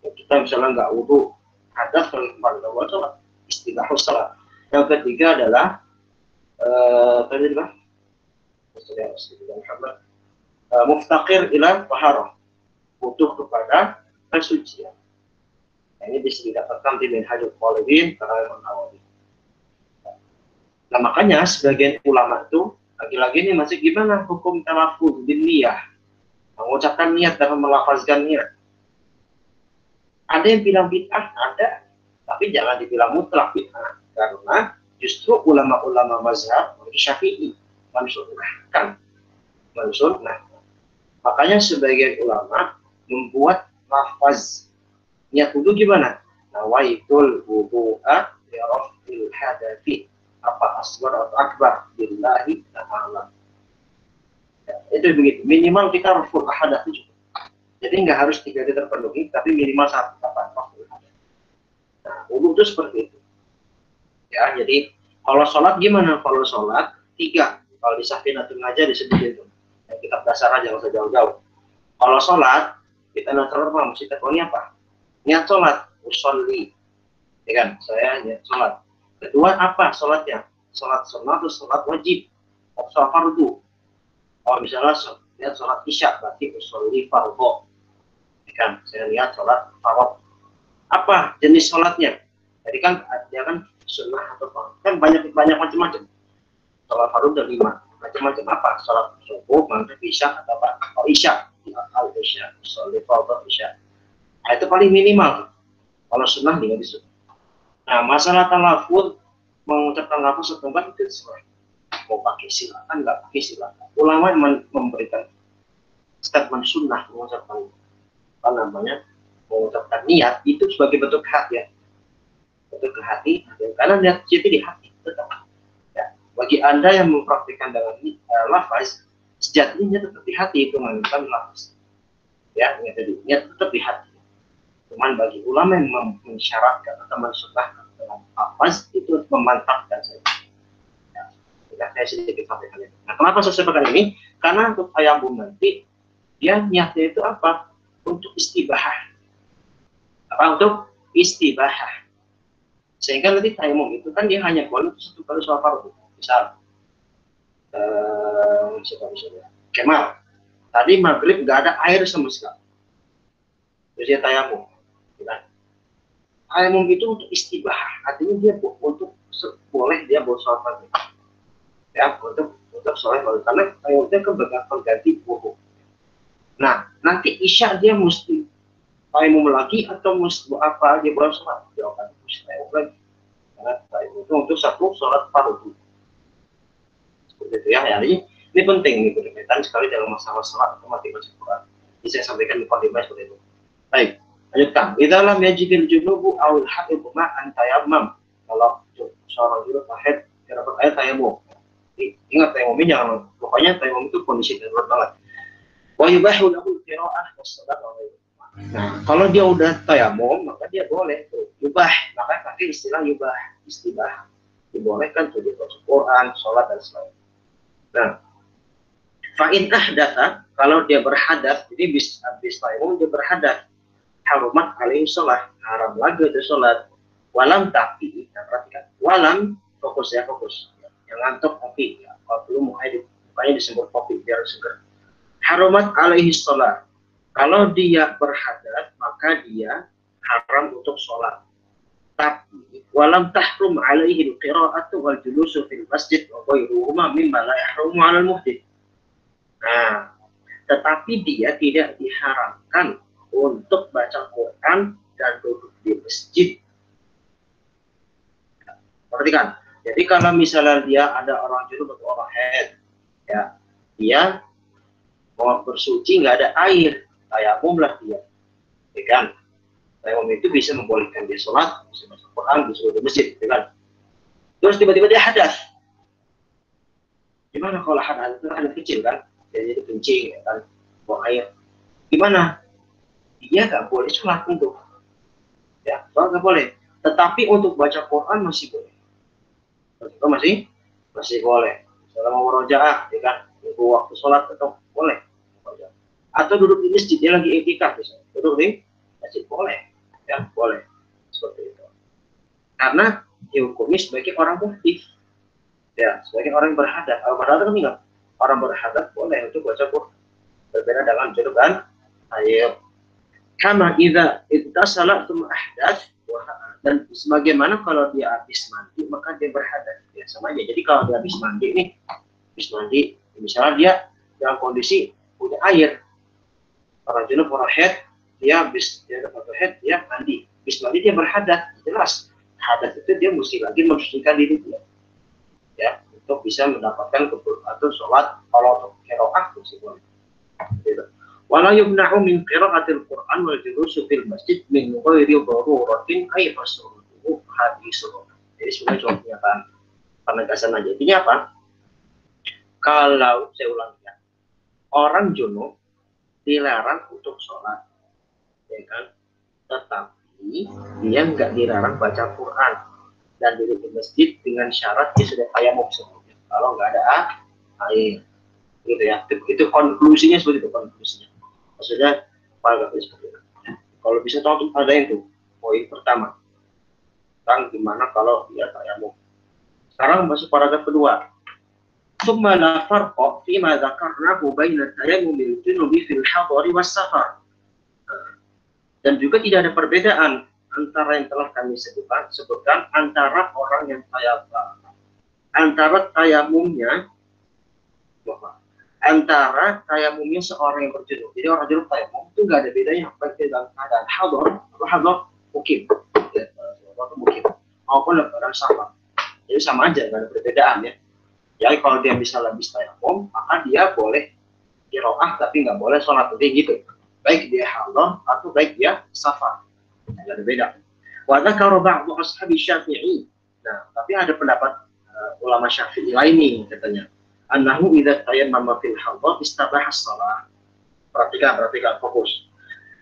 Kita misalnya nggak wudhu hadas, kalau kembali nggak boleh sholat. Istibahus shalah. Yang ketiga adalah muftaqir ila taharah, butuh kepada kesucian. Nah, ini bisa didapatkan di Minhajul Talibin karena Imam Nawawi. Nah, makanya sebagian ulama itu lagi-lagi ini masih gimana hukum talaffuz bin niyah, mengucapkan niat dan melafazkan niat. Ada yang bilang bid'ah, ada, tapi jangan dibilang mutlak bid'ah, karena justru ulama-ulama mazhab Syafi'i mensunnahkan. Makanya sebagian ulama membuat lafaz niat wudu gimana? Nawaitul wudu'a li raf'il hadathi. apa asghar atau akbar billahi ta'ala. Ya, itu begitu. Minimal kita raful hadath itu cukup. Jadi nggak harus 3 itu terpenuhi, tapi minimal 1 apa raful hadath. Nah, wudu itu seperti itu. Ya, jadi kalau sholat gimana? Kalau sholat 3. Kalau di Safinatul Najah disebut itu. Ya, kitab dasar aja, nggak usah jauh-jauh. Kalau sholat, kita natural mesti tekoni apa? Niat sholat, usolli. Ya kan? Saya niat sholat. Kedua apa sholatnya? Sholat sunnah atau sholat wajib? Atau sholat fardu? Kalau misalnya niat sholat isya, berarti usolli fardhu. Ya kan? Saya niat sholat fardhu. Apa jenis sholatnya? Jadi kan dia kan sunnah atau fardu. Kan banyak macam-macam. Sholat fardu ada 5. Macam-macam apa? Sholat subuh, maghrib, isya atau apa? Oh isya, al-isya, sholat fardu isya. Nah, itu paling minimal. Kalau sunnah tidak disuruh. Nah, masalah talafuz, mengucapkan lafaz setempat itu sesuai. Mau pakai silakan, nggak pakai silakan. Ulama memberikan statement sunnah mengucapkan mengucapkan niat itu sebagai bentuk hati ya. Bentuk ke hati, karena niat itu di hati tetap. Ya. Bagi Anda yang mempraktikkan dengan lafaz, sejatinya tetap di hati itu menggunakan lafaz. Ya, niat tetap di hati. Cuman bagi ulama yang mensyaratkan atau mensunnahkan dengan lafaz itu memantapkan saja. Ya, saya sedikit sampaikan itu. Nah, kenapa saya sampaikan ini? Karena untuk tayamum nanti dia niatnya itu apa? Untuk istibahah. Apa untuk istibahah? Sehingga nanti tayamum itu kan dia hanya boleh 1 kali sholat fardu. Misal, misalnya Kemal, tadi maghrib nggak ada air sama sekali. Terus dia tayamum. Tayamum itu untuk istibahah, artinya dia untuk boleh dia bawa sholat fardu. Ya, untuk sholat fardu karena tayamumnya kan berganti wudu. Nah, nanti isya dia mesti tayamum lagi atau mesti apa dia boleh sholat? Jawaban mesti tayamum lagi. Karena tayamum itu untuk 1 sholat fardu. Seperti itu ya. Jadi ini penting nih berkaitan sekali dalam masalah sholat atau mati baca Quran. Ini saya sampaikan di mukadimah seperti itu. Baik. Lanjutkan. Idza lam yajidil junubu aw al-haid ma'an tayammum. Kalau seorang junub haid dapat air tayamum. Ingat tayamum ini jangan pokoknya tayamum itu kondisi darurat banget. Wa yubahu lahu qira'ah was-salat wa ghairuh. Nah, kalau dia udah tayamum maka dia boleh tuh yubah. Maka pakai istilah yubah, istibah. Dibolehkan tuh di Quran, salat dan sebagainya. Nah, fa in ahdatha kalau dia berhadas, jadi habis tayamum dia berhadas. Harumat alaihi sholat, haram lagi itu sholat. Walam tapi, nah perhatikan, walam fokus ya fokus, yang ngantuk kopi, ya. Kalau belum mukanya disembur kopi biar seger. Harumat alaihi sholat, kalau dia berhadas maka dia haram untuk sholat. Tapi walam tahrum alaihi al-qira'atu wal julusu fil masjid wa ghairuhuma mimma la yahrumu 'alal muhdits. Nah, tetapi dia tidak diharamkan untuk baca Quran dan duduk di masjid. Perhatikan. Jadi kalau misalnya dia ada orang junub atau orang haid, ya, dia mau bersuci nggak ada air, tayamum lah dia, ya kan? Tayamum itu bisa membolehkan dia sholat, bisa baca Quran, bisa duduk di masjid, ya kan? Terus tiba-tiba dia hadas. Gimana kalau hadas itu anak kecil kan? Jadi itu kencing, ya kan? Buang air. Gimana? Dia nggak boleh sholat untuk, ya, sholat nggak boleh. Tetapi untuk baca Quran masih boleh. Itu masih boleh. Kalau mau murojaah, ya kan, nunggu waktu sholat atau boleh. Atau duduk di masjid, dia lagi i'tikaf, misalnya, duduk di masjid boleh, ya boleh, seperti itu. Karena dihukumi sebagai orang muhdits, ya, sebagai orang yang berhadas. Kalau berhadas kan enggak, orang berhadas boleh untuk baca Quran. Berbeda dengan junub dan haid. Kama idza ittasala tsumma ahdath dan sebagaimana kalau dia habis mandi maka dia berhadas, ya sama aja. Jadi kalau dia habis mandi misalnya dia dalam kondisi punya air, orang junub orang haid, dia dapat haid dia mandi, habis mandi dia berhadas, jelas hadas itu dia mesti lagi mensucikan diri dia, ya, untuk bisa mendapatkan atau sholat. Kalau untuk qiraah mesti boleh. Wala yumna'u min qira'atil Qur'an wal julusu fil masjid min ghairi daruratin ay fasruhu hadithu. Jadi sebenarnya contohnya kan penegasan aja. Intinya apa? Kalau saya ulangi ya, orang junub dilarang untuk sholat, ya kan? Tetapi dia nggak dilarang baca Quran dan duduk di masjid dengan syarat dia sudah tayamum sebelumnya. Kalau nggak ada air, gitu ya. Itu konklusinya seperti itu konklusinya. Maksudnya paragraf seperti itu. Kalau bisa tahu ada itu poin pertama. Tentang gimana kalau dia tayamum. Sekarang masuk paragraf kedua. ثم لا فرق فيما ذكرناه بين التيمم الجنوب في الحضر والسفر. Dan juga tidak ada perbedaan antara yang telah kami sebutkan antara orang yang tayamumnya seorang yang berjunub. Jadi orang junub tayamum itu nggak ada bedanya baik dalam keadaan hadar atau hadar mukim, maupun dalam keadaan safar. Jadi sama aja, nggak ada perbedaan ya. Jadi kalau dia bisa habis tayamum, maka dia boleh qiraah tapi nggak boleh sholat gitu. Baik dia hadar atau baik dia safar. Nggak ada beda. Wa dzakara ba'du ashabi Syafi'i. Nah, tapi ada pendapat ulama Syafi'i lain nih katanya. Annahu idza tayammama fil hadar istabaha shalah. Perhatikan fokus.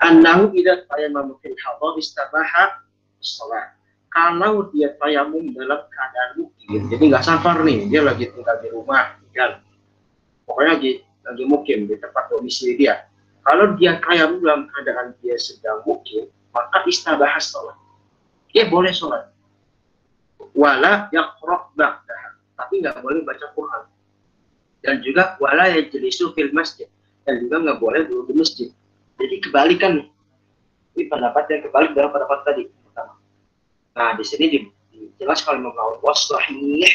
Annahu idza tayammama fil hadar istabaha shalah. Kalau dia tayamum dalam keadaan mukim, jadi nggak safar nih, dia lagi tinggal di rumah, kan? Pokoknya lagi mukim di tempat domisili dia. Kalau dia tayamum dalam keadaan dia sedang mukim, maka istabahas sholat. Dia boleh sholat. Wala yaqra' ba'daha, tapi nggak boleh baca Quran. Dan juga wala yajlisu fil masjid, dan juga nggak boleh duduk di masjid. Jadi kebalikan nih. Ini pendapat yang kebalik dari pendapat tadi. Nah, di sini dijelaskan oleh Imam Wasahih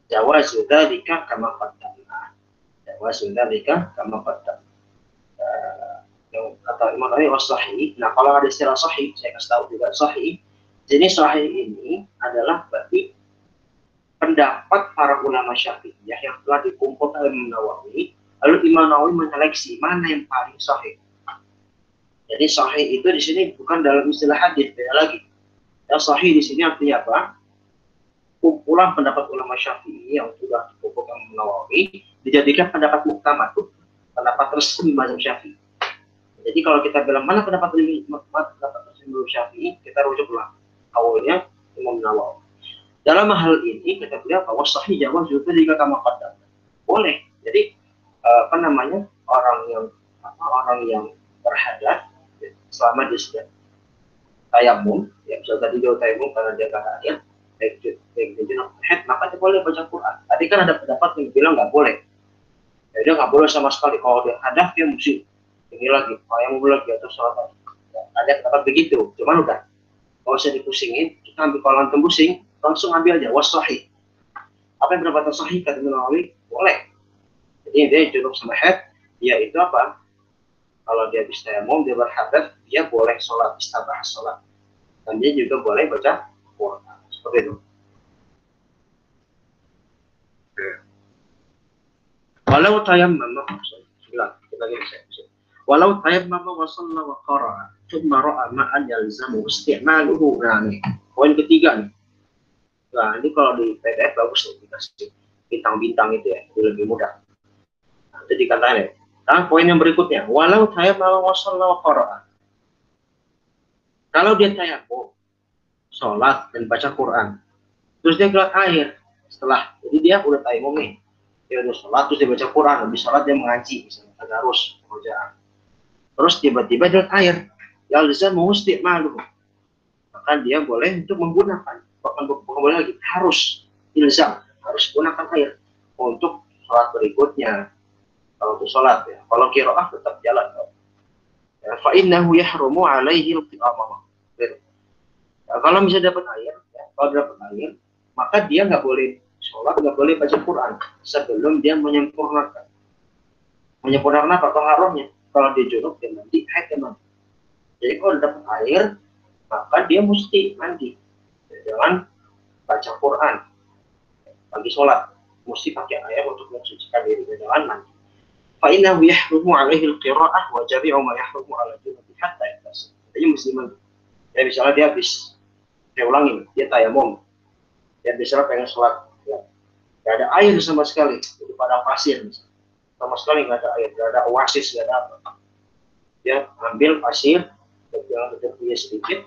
jawazu dzalika kama qaddamna. Jawazu dzalika kama qaddamna. Yang kata Imam Wasahih, nah kalau ada istilah sahih, saya kasih tahu juga sahih. Jadi sahih ini adalah berarti pendapat para ulama Syafi'iyah yang telah dikumpulkan oleh Imam Nawawi, lalu Imam Nawawi menyeleksi mana yang paling sahih. Jadi sahih itu di sini bukan dalam istilah hadis, beda lagi. Yang sahih di sini artinya apa? Kumpulan pendapat ulama Syafi'i yang sudah dikumpulkan Nawawi dijadikan pendapat muktamad, pendapat resmi mazhab Syafi'i. Jadi kalau kita bilang mana pendapat resmi mazhab Syafi'i, kita rujuklah awalnya Imam Nawawi. Dalam hal ini kita bilang bahwa sahih jawab juga jika kamu qaddam. Boleh. Jadi orang yang berhadas selama dia sudah tayamum, ya misalnya tadi dia tayamum karena dia keadaannya baik junub maka dia boleh baca Quran. Tadi kan ada pendapat yang bilang nggak boleh. Ya, dia nggak boleh sama sekali. Kalau dia hadas dia mesti ini lagi, tayamum lagi atau sholat lagi. Ya, ada pendapat begitu. Cuman udah, kalau saya dipusingin, kita ambil kalau antum pusing, langsung ambil aja wasahih. Apa yang pendapat sahih kata Nawawi? Boleh. Jadi dia junub sama haid, dia itu apa? Kalau dia bisa tayamum, dia berhadas, dia boleh sholat, istabah sholat. Dan dia juga boleh baca Quran. Seperti itu. Walau tayammama, walau tayammama wa shalla wa qara'a, thumma ra'a ma'an yalzamu isti'maluhu. Nah, nih, poin ketiga nih. Nah, ini kalau di PDF bagus nih, dikasih bintang-bintang itu ya, lebih mudah. Nah, itu dikatakan ya. Nah, poin yang berikutnya, walau tayammama wa shalla wa qara'a. Kalau dia tayamum, sholat dan baca Quran, terus dia gelas air setelah, jadi dia udah tayamum nih, dia udah sholat terus dia baca Quran, habis sholat dia mengaji, misalnya tadarus pekerjaan, terus tiba-tiba dia air, ya lisan mesti malu, maka dia boleh untuk menggunakan, bukan boleh lagi, harus ilzam, harus gunakan air untuk sholat berikutnya. Kalau untuk sholat ya, kalau qiraah tetap jalan. Fa innahu yahrumu alaihi al-qiyamah. Kalau bisa dapat air, ya, kalau dapat air, maka dia nggak boleh sholat, nggak boleh baca Quran sebelum dia menyempurnakan. Menyempurnakan apa? Taharahnya. Kalau dia junub, dia mandi, haid dia mandi. Jadi kalau dapat air, maka dia mesti mandi. Jangan baca Quran bagi sholat, mesti pakai air untuk mensucikan diri. Jangan mandi. Fa'innahu yahrumu alaihi al-qira'ah wa jami'u ma yahrumu ala junubi hatta yatas. Jadi musliman. Ya misalnya dia habis, saya ulangi, dia tayamum. Dia misalnya pengen sholat nggak ada air sama sekali, di padang pasir misalnya. Sama sekali nggak ada air, nggak ada oasis, nggak ada apa. Dia ambil pasir, yang punya sedikit,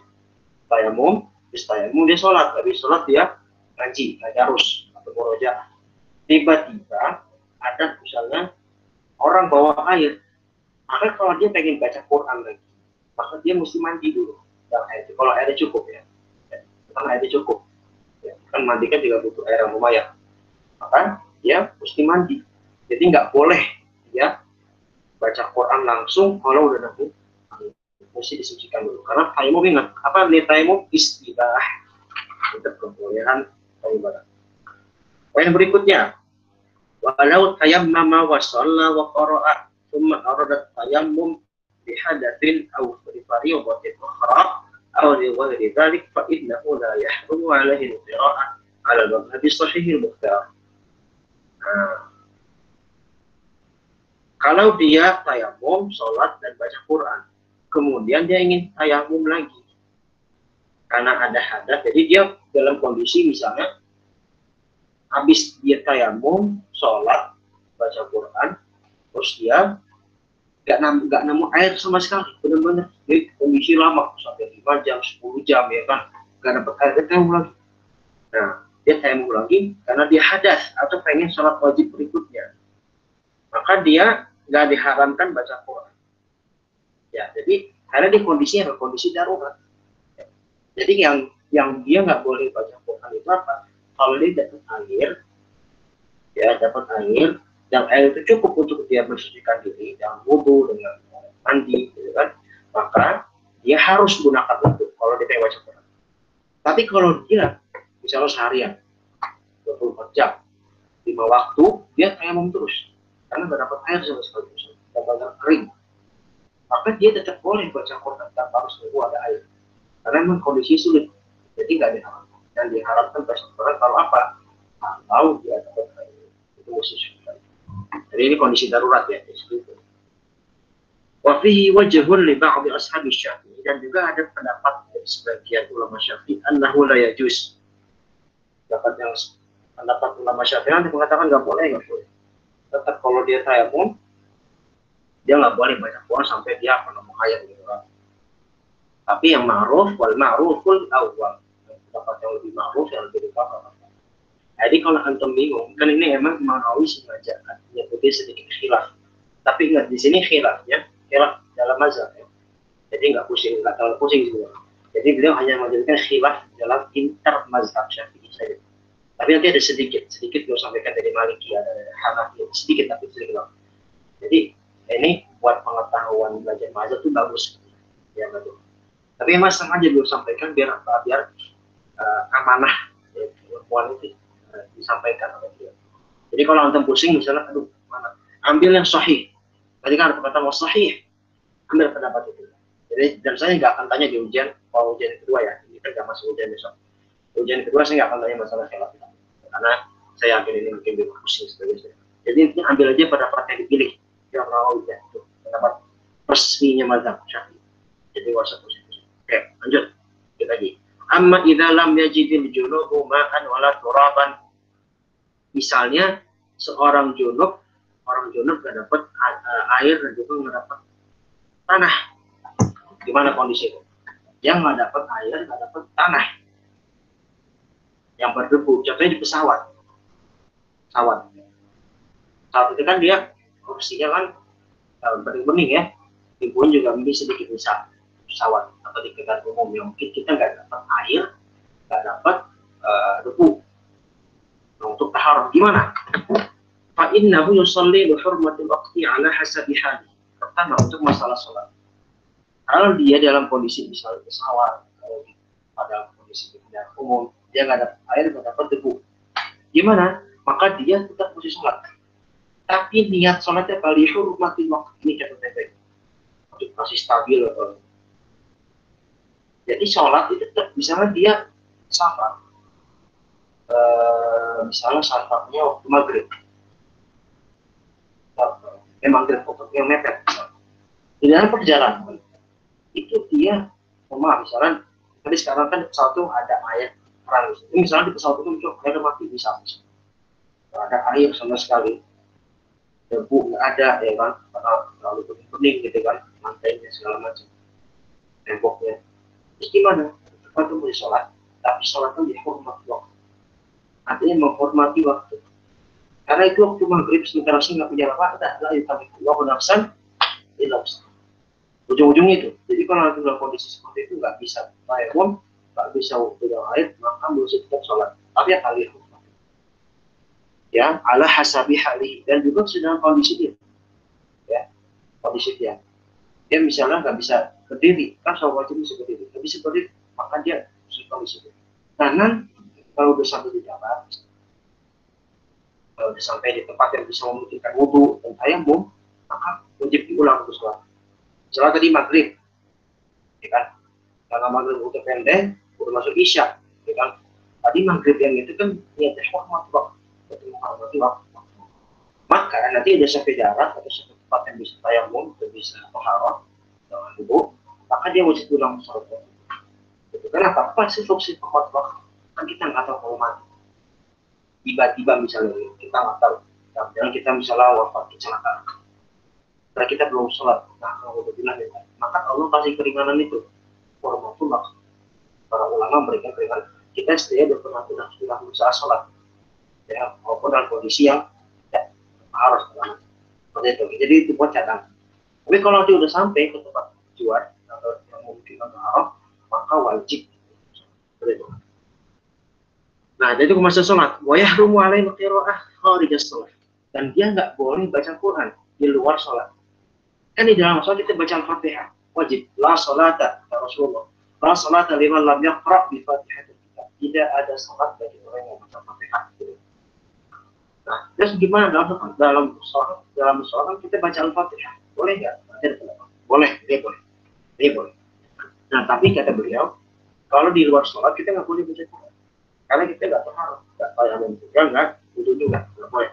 tayamum, habis tayamum dia sholat, habis sholat dia ngaji, tadarus atau murojaah. Tiba-tiba ada misalnya orang bawa air, maka kalau dia pengen baca Quran lagi, maka dia mesti mandi dulu. Dan air, kalau airnya cukup ya, karena airnya cukup, ya, kan mandi kan juga butuh air yang lumayan, maka dia mesti mandi. Jadi nggak boleh dia baca Quran langsung kalau udah nemu, mesti disucikan dulu. Karena tayamum, ingat apa nih, tayamum istilah untuk kemuliaan ibadah. Poin berikutnya, walau tayammama wa shalla wa qara'a thumma arada tayammum bi hadatsin aw bi fariidatin ukhra aw li ghairi dzalik fa innahu la yahrumu 'alaihi al-qira'ah 'ala al-madhhab as-sahih al-mukhtar. Kalau dia tayamum, sholat dan baca Quran, kemudian dia ingin tayamum lagi karena ada hadas, jadi dia dalam kondisi misalnya habis dia tayamum, sholat, baca Quran, terus dia nggak nemu air sama sekali, benar-benar di kondisi lama sampai 5 jam, 10 jam ya kan, nggak dapat air, dia tayamum lagi. Nah, dia tayamum lagi karena dia hadas atau pengen sholat wajib berikutnya, maka dia nggak diharamkan baca Quran. Ya, jadi karena di kondisinya kondisi darurat. Jadi yang dia nggak boleh baca Quran itu apa? Kalau dia dapat air, ya dapat air, dan air itu cukup untuk dia mensucikan diri, dengan wudhu, dengan mandi, gitu kan? Maka dia harus gunakan itu kalau dia pengen baca Quran. Tapi kalau dia misalnya seharian, 24 jam, 5 waktu, dia tayamum terus, karena nggak dapat air sama sekali, dapat kering, maka dia tetap boleh baca Quran tanpa harus nunggu ada air, karena memang kondisi sulit, jadi nggak diharapkan. Dan diharapkan baca Quran kalau apa? Kalau dia dapat air, itu khusus. Jadi ini kondisi darurat ya. Wa fihi wajhun li ba'd ashabi Syafi'i, dan juga ada pendapat dari sebagian ulama Syafi'i annahu la yajuz. Pendapat ulama Syafi'i nanti mengatakan nggak boleh. Tetap kalau dia tayamum, dia nggak boleh baca Quran sampai dia menemu ayat gitu kan. Tapi yang ma'ruf wal ma'ruful awwal, pendapat yang lebih ma'ruf, yang lebih dekat. Jadi kalau antum bingung, kan ini emang Imam Nawawi sengaja nyebutin sedikit khilaf. Tapi ingat di sini khilafnya, khilaf dalam mazhab ya. Jadi nggak pusing, nggak terlalu pusing juga. Jadi beliau hanya menjelaskan khilaf dalam inter mazhab Syafi'i saja. Tapi nanti ada sedikit beliau sampaikan dari Maliki, ada dari Hanafi, sedikit tapi sedikit. Jadi ini buat pengetahuan belajar mazhab itu bagus, ya betul. Tapi emang sengaja beliau sampaikan biar amanah ya, ilmuwan itu disampaikan oleh dia. Jadi kalau antum pusing misalnya, aduh mana, ambil yang sahih. Tadi kan ada perkataan sahih, ambil pendapat itu. Jadi dan saya nggak akan tanya di ujian, kalau ujian kedua ya, ini kan nggak masuk ujian besok. Ujian kedua saya nggak akan tanya masalah khilaf, karena saya yakin ini mungkin lebih pusing sebagai saya. Jadi intinya ambil aja pendapat yang dipilih, yang mau ya, itu pendapat resminya mazhab Syafi'i. Jadi nggak usah pusing-pusing. Oke, lanjut kita lagi. Amma idza lam yajidil junubu ma'an wala turaban. Misalnya seorang junub nggak dapat air dan juga nggak dapat tanah. Gimana kondisinya? Yang nggak dapat air, nggak dapat tanah, yang berdebu. Contohnya di pesawat itu kan dia opsinya kan bening-bening ya, debunya juga mungkin sedikit bisa pesawat atau di kendaraan umum yang mungkin kita nggak dapat air, nggak dapat debu. Nah, untuk taharah gimana? Fa innahu yusalli bi hurmatil waqti ala hasabi hali. Pertama untuk masalah sholat. Kalau dia dalam kondisi misalnya pesawat, pada kondisi di kendaraan umum, dia nggak dapat air, nggak dapat debu, gimana? Maka dia tetap mesti sholat. Tapi niat sholatnya kali hurmatil waqti, ini catatan baik. Masih stabil. Jadi sholat itu tetap, misalnya dia safar, misalnya safarnya waktu maghrib, maghrib waktu yang mepet, di dalam perjalanan itu dia misalnya tadi sekarang kan di pesawat itu ada air perang, misalnya di pesawat itu muncul air mati bisa. ada air sama sekali, debu nggak ada ya kan, karena terlalu bening gitu kan, lantainya segala macam, temboknya. Terus gimana? Kita tuh boleh sholat, tapi sholatnya dihormati waktu. Artinya menghormati waktu. Karena itu waktu maghrib sementara saya nggak punya apa-apa, lah itu kami keluar nafsan, tidak usah. Ujung-ujungnya itu. Jadi kalau nanti dalam kondisi seperti itu nggak bisa tayamum, nggak bisa waktu yang lain, maka mesti tetap sholat. Tapi ya kali ya ala hasabi hali, dan juga sedang kondisi dia, ya kondisi dia misalnya nggak bisa berdiri, kan sholat wajib bisa berdiri, nggak bisa berdiri, maka dia kondisi dia. Karena kalau udah sampai di jalan, kalau udah sampai di tempat yang bisa memungkinkan wudhu dan tayamum, maka wajib diulang untuk sholat. Sholat tadi maghrib, ya kan? Karena maghrib udah pendek, udah masuk isya, ya kan? Tadi maghrib yang itu kan niatnya hormat waktu, menghormati waktu. Maka nanti ada sampai darat atau sampai tempat yang bisa tayamum, atau bisa taharah dengan wudhu, maka dia wajib ulang sholat. Itu kenapa? Apa sih fungsi hormat waktu? Kan kita nggak tahu kalau mati. Tiba-tiba misalnya kita nggak tahu, dan kita misalnya wafat kecelakaan, karena kita belum sholat, nah kalau udah bilang ya, maka Allah kasih keringanan itu, hormatullah. Para ulama memberikan keringanan. Kita setiap sudah berusaha sholat, ya, maupun dalam kondisi yang tidak harus seperti itu. Jadi itu buat catatan. Tapi kalau nanti udah sampai ke tempat tujuan atau yang mungkin atau maka wajib seperti itu. Nah, jadi itu masa sholat. Wa yahrumu alaihi qira'ah kharijas sholat. Dan dia nggak boleh baca Quran di luar sholat. Kan di dalam sholat kita baca Al-Fatihah. Wajib. La sholata, ya Rasulullah. La sholata liman lam yaqra' bi Fatihatil Kitab. Tidak ada sholat bagi orang yang baca Fatihah. Nah, terus gimana dalam sholat kita baca Al-Fatihah? Boleh nggak? Boleh, dia boleh. Dia boleh. Nah, tapi kata beliau, kalau di luar sholat kita nggak boleh baca Quran. Karena kita nggak tahu, nggak tayamum juga, nggak wudu juga, nggak boleh.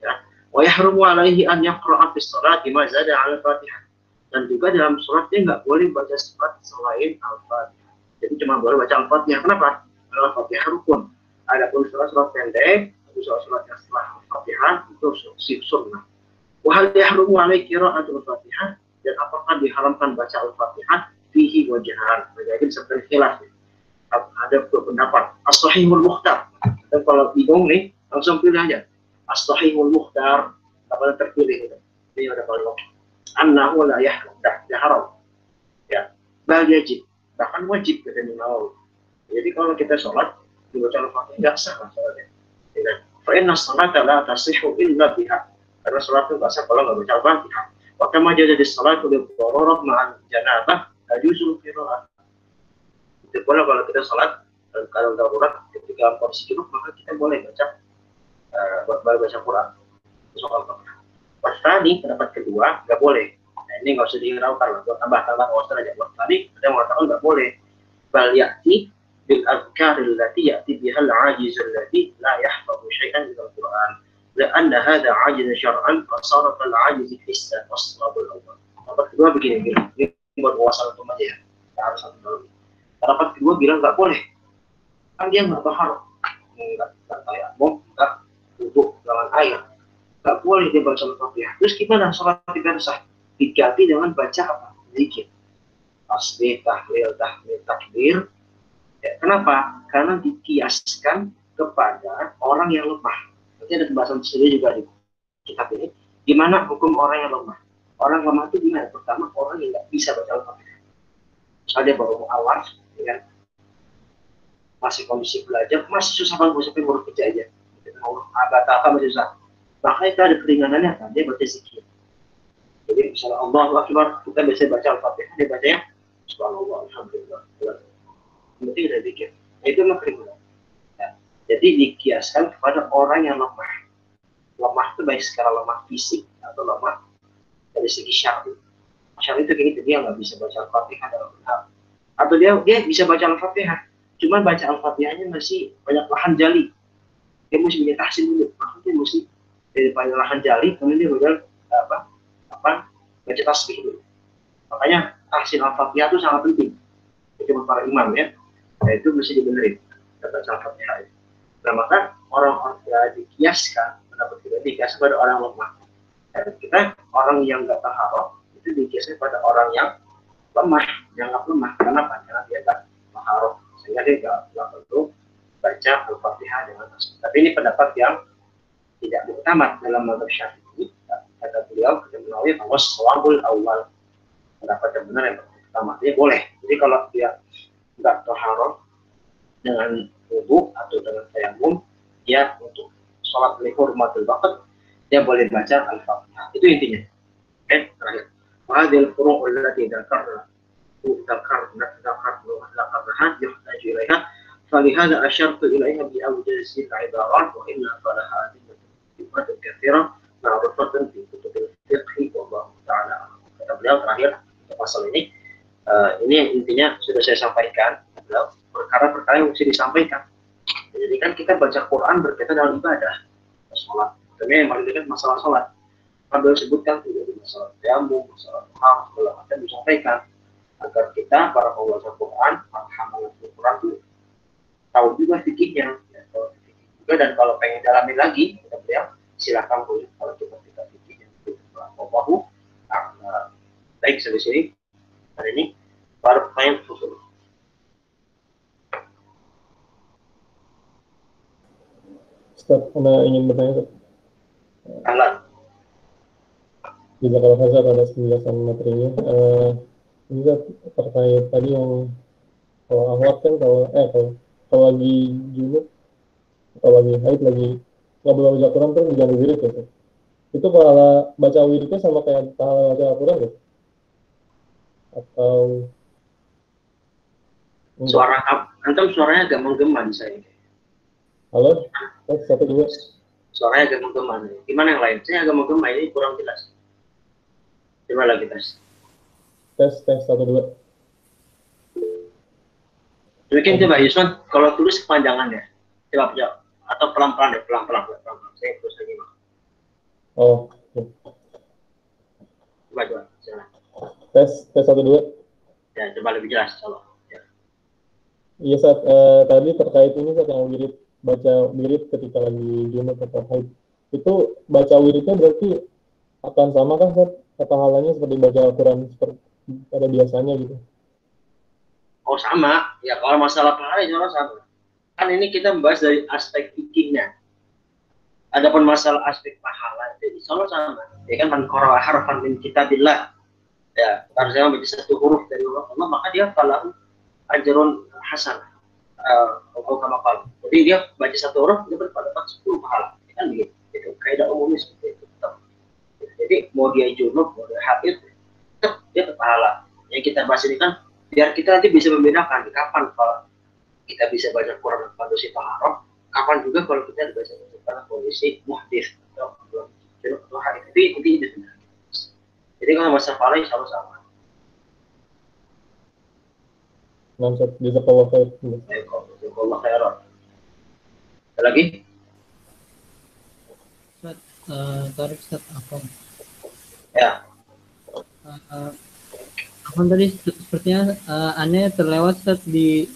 Ya. Wa yahrumu alaihi an yaqra'a fi sholati ma zada 'ala Fatihah. Dan juga dalam sholat dia nggak boleh baca surat selain Al-Fatihah. Jadi cuma boleh baca Al-Fatihah. Kenapa? Karena Al-Fatihah rukun. Adapun surat-surat pendek, surat-surat yang setelah Al-Fatihah itu sunnah. Wa hal yahrumu alaihi qira'atul Fatihah, dan apakah diharamkan baca Al-Fatihah fihi wajhan. Jadi seperti khilaf. Ada dua pendapat. As-Sahihul Mukhtar. Dan kalau bingung nih, langsung pilih aja. As-Sahihul Mukhtar, apa terpilih itu. Ini ada kalau annahu la yahrum, dah haram. Ya, bal yajib, bahkan wajib kata Imam Nawawi. Jadi kalau kita sholat dibaca Al-Fatihah enggak sah sholatnya. Ya. Fa inna sholata la tasihhu illa biha. Karena sholat itu enggak sah kalau enggak baca Al-Fatihah. Wa kama jadi sholatu bi dhararat ma'al janabah, tajuzul qira'ah. Itu boleh kalau kita sholat kalau darurat ketika kondisi junub, maka kita boleh baca baca Quran soal Quran. Pas tadi pendapat kedua nggak boleh. Nah, ini nggak usah dihiraukan lah, buat tambah-tambah nggak aja. Buat tadi ada yang mengatakan nggak boleh. Bal ya'ti bil adhkaril lati ya'ti bihal ajizul lati la yahfazu syai'an min al-Quran. La'anna hadha ajiz syar'an fasarat al-ajiz hissan wasabul awal. Pendapat kedua begini, ini buat wawasan untuk aja ya. Harus satu dulu. Pendapat kedua bilang nggak boleh, kan dia nggak tahan, nggak tayamum, nggak wudhu dengan air, nggak boleh dia baca Al-Fatihah. Terus gimana sholat tidak sah? Diganti dengan baca apa? Zikir, tasbih, tahlil, tahmid, takbir. Ya, kenapa? Karena dikiaskan kepada orang yang lemah. Nanti ada pembahasan sendiri juga di kitab ini. Gimana hukum orang yang lemah? Orang lemah itu gimana? Pertama, orang yang nggak bisa baca Al-Fatihah. Misalnya baru awal, ya, masih kondisi belajar, masih susah banget sampai baru kerja aja. Mau apa masih susah. Makanya itu ada keringanannya kan, dia baca zikir. Jadi misalnya Allahu Akbar, kita biasa baca Al-Fatihah, dia bacanya subhanallah, alhamdulillah. Berarti udah zikir. Itu memang keringanan. Ya. Jadi dikiaskan kepada orang yang lemah. Lemah itu baik secara lemah fisik atau lemah dari segi syar'i. Syar'i itu kayak gitu, dia nggak bisa baca Al-Fatihah dalam benar. Atau dia bisa baca Al-Fatihah, cuman baca Al-Fatihahnya masih banyak lahan jali. Dia mesti punya tahsin dulu, maksudnya mesti dari banyak lahan jali, kemudian dia baca baca tasbih dulu. Makanya tahsin Al-Fatihah itu sangat penting. Itu para imam ya, nah, itu mesti dibenerin baca Al-Fatihah. Nah maka orang-orang dikiaskan, pendapat kita dikiaskan pada orang lemah. Dan kita orang yang nggak taharah itu dikiaskan pada orang yang lemah, dianggap lemah. Kenapa? Karena dia nggak taharah, sehingga dia nggak perlu baca Al-Fatihah dengan tasbih. Tapi ini pendapat yang tidak muktamad dalam mazhab Syafi'i. Kata beliau, kita menawi bahwa shawabul awal, pendapat yang benar yang pertama, dia boleh. Jadi kalau dia nggak taharah dengan wudu atau dengan tayamum, dia untuk sholat lihurmatul waqt, dia boleh baca Al-Fatihah. Itu intinya. Oke, terakhir. Wahadil furu'ul lati dzakarna yuhtaju ilaiha falihada asyartu ilaiha bi awjazil ibarat wa inna falaha adillatun katsirah ma'rufatun fi kutubil fiqh wallahu ta'ala. Kata beliau terakhir untuk pasal ini intinya sudah saya sampaikan, perkara-perkara yang mesti disampaikan. Jadi kan kita baca Quran berkaitan dengan ibadah, sholat. Tentunya yang paling dekat masalah sholat. Beliau sebutkan juga di masalah tayamum, masalah hal, segala macam disampaikan agar kita para pembaca Quran, para hamalat Quran itu tahu juga fikihnya, juga. Dan kalau pengen dalamin lagi, kata beliau, silakan boleh kalau kita fikihnya itu bahu. Baik sampai sini hari ini baru pertanyaan khusus. Ustaz, Anda ingin bertanya? Alat. Juga kalau Hazard ada penjelasan materinya. Ini terkait tadi yang kalau ahwat kan kalau lagi junub, kalau lagi haid, lagi nggak boleh baca Quran tuh diganti wirid ya. Itu pahala baca wiridnya sama kayak pahala baca Quran ya? Atau suara antum suaranya agak menggema di saya. Halo, tes 1 2. Suaranya agak menggema. Gimana yang lain? Saya agak menggema, ini kurang jelas. Coba lagi tes. Tes 1 2. Mungkin coba Yusman, kalau tulis kepanjangannya, coba atau pelan-pelan ya, pelan-pelan. Saya terus lagi mas. Oh. Coba. Tes 1 2. Ya, coba lebih jelas, coba. Ya. Iya, saat tadi terkait ini saat yang wirid, baca wirid ketika lagi junub atau haid, itu baca wiridnya berarti akan sama kan saat pahalanya seperti baca Al-Quran seperti pada biasanya gitu? Oh sama, ya kalau masalah pahala itu sama. Kan ini kita membahas dari aspek fikihnya. Adapun masalah aspek pahala itu sama. Ya kan man qara'a harfan min kitabillah. Ya, kalau saya membaca satu huruf dari Allah, maka dia falahu ajrun hasan. Jadi dia baca satu huruf dia berdapat 10 pahala. Ya kan begitu. Itu kaidah umumnya seperti itu. Jadi mau dia junub, mau dia haid, tetap dia pahala. Yang kita bahas ini kan biar kita nanti bisa membedakan kapan kalau kita bisa baca Quran dalam kondisi taharah, kapan juga kalau kita baca dalam kondisi muhdits atau junub atau haid. Itu sebenarnya. Jadi kalau masalah pahala sama-sama. Namsat jazakallah khair. Jazakallah khairan. Ada lagi? Tarik Ustaz Afwan. Ya. Afwan tadi sepertinya aneh terlewat Ustaz di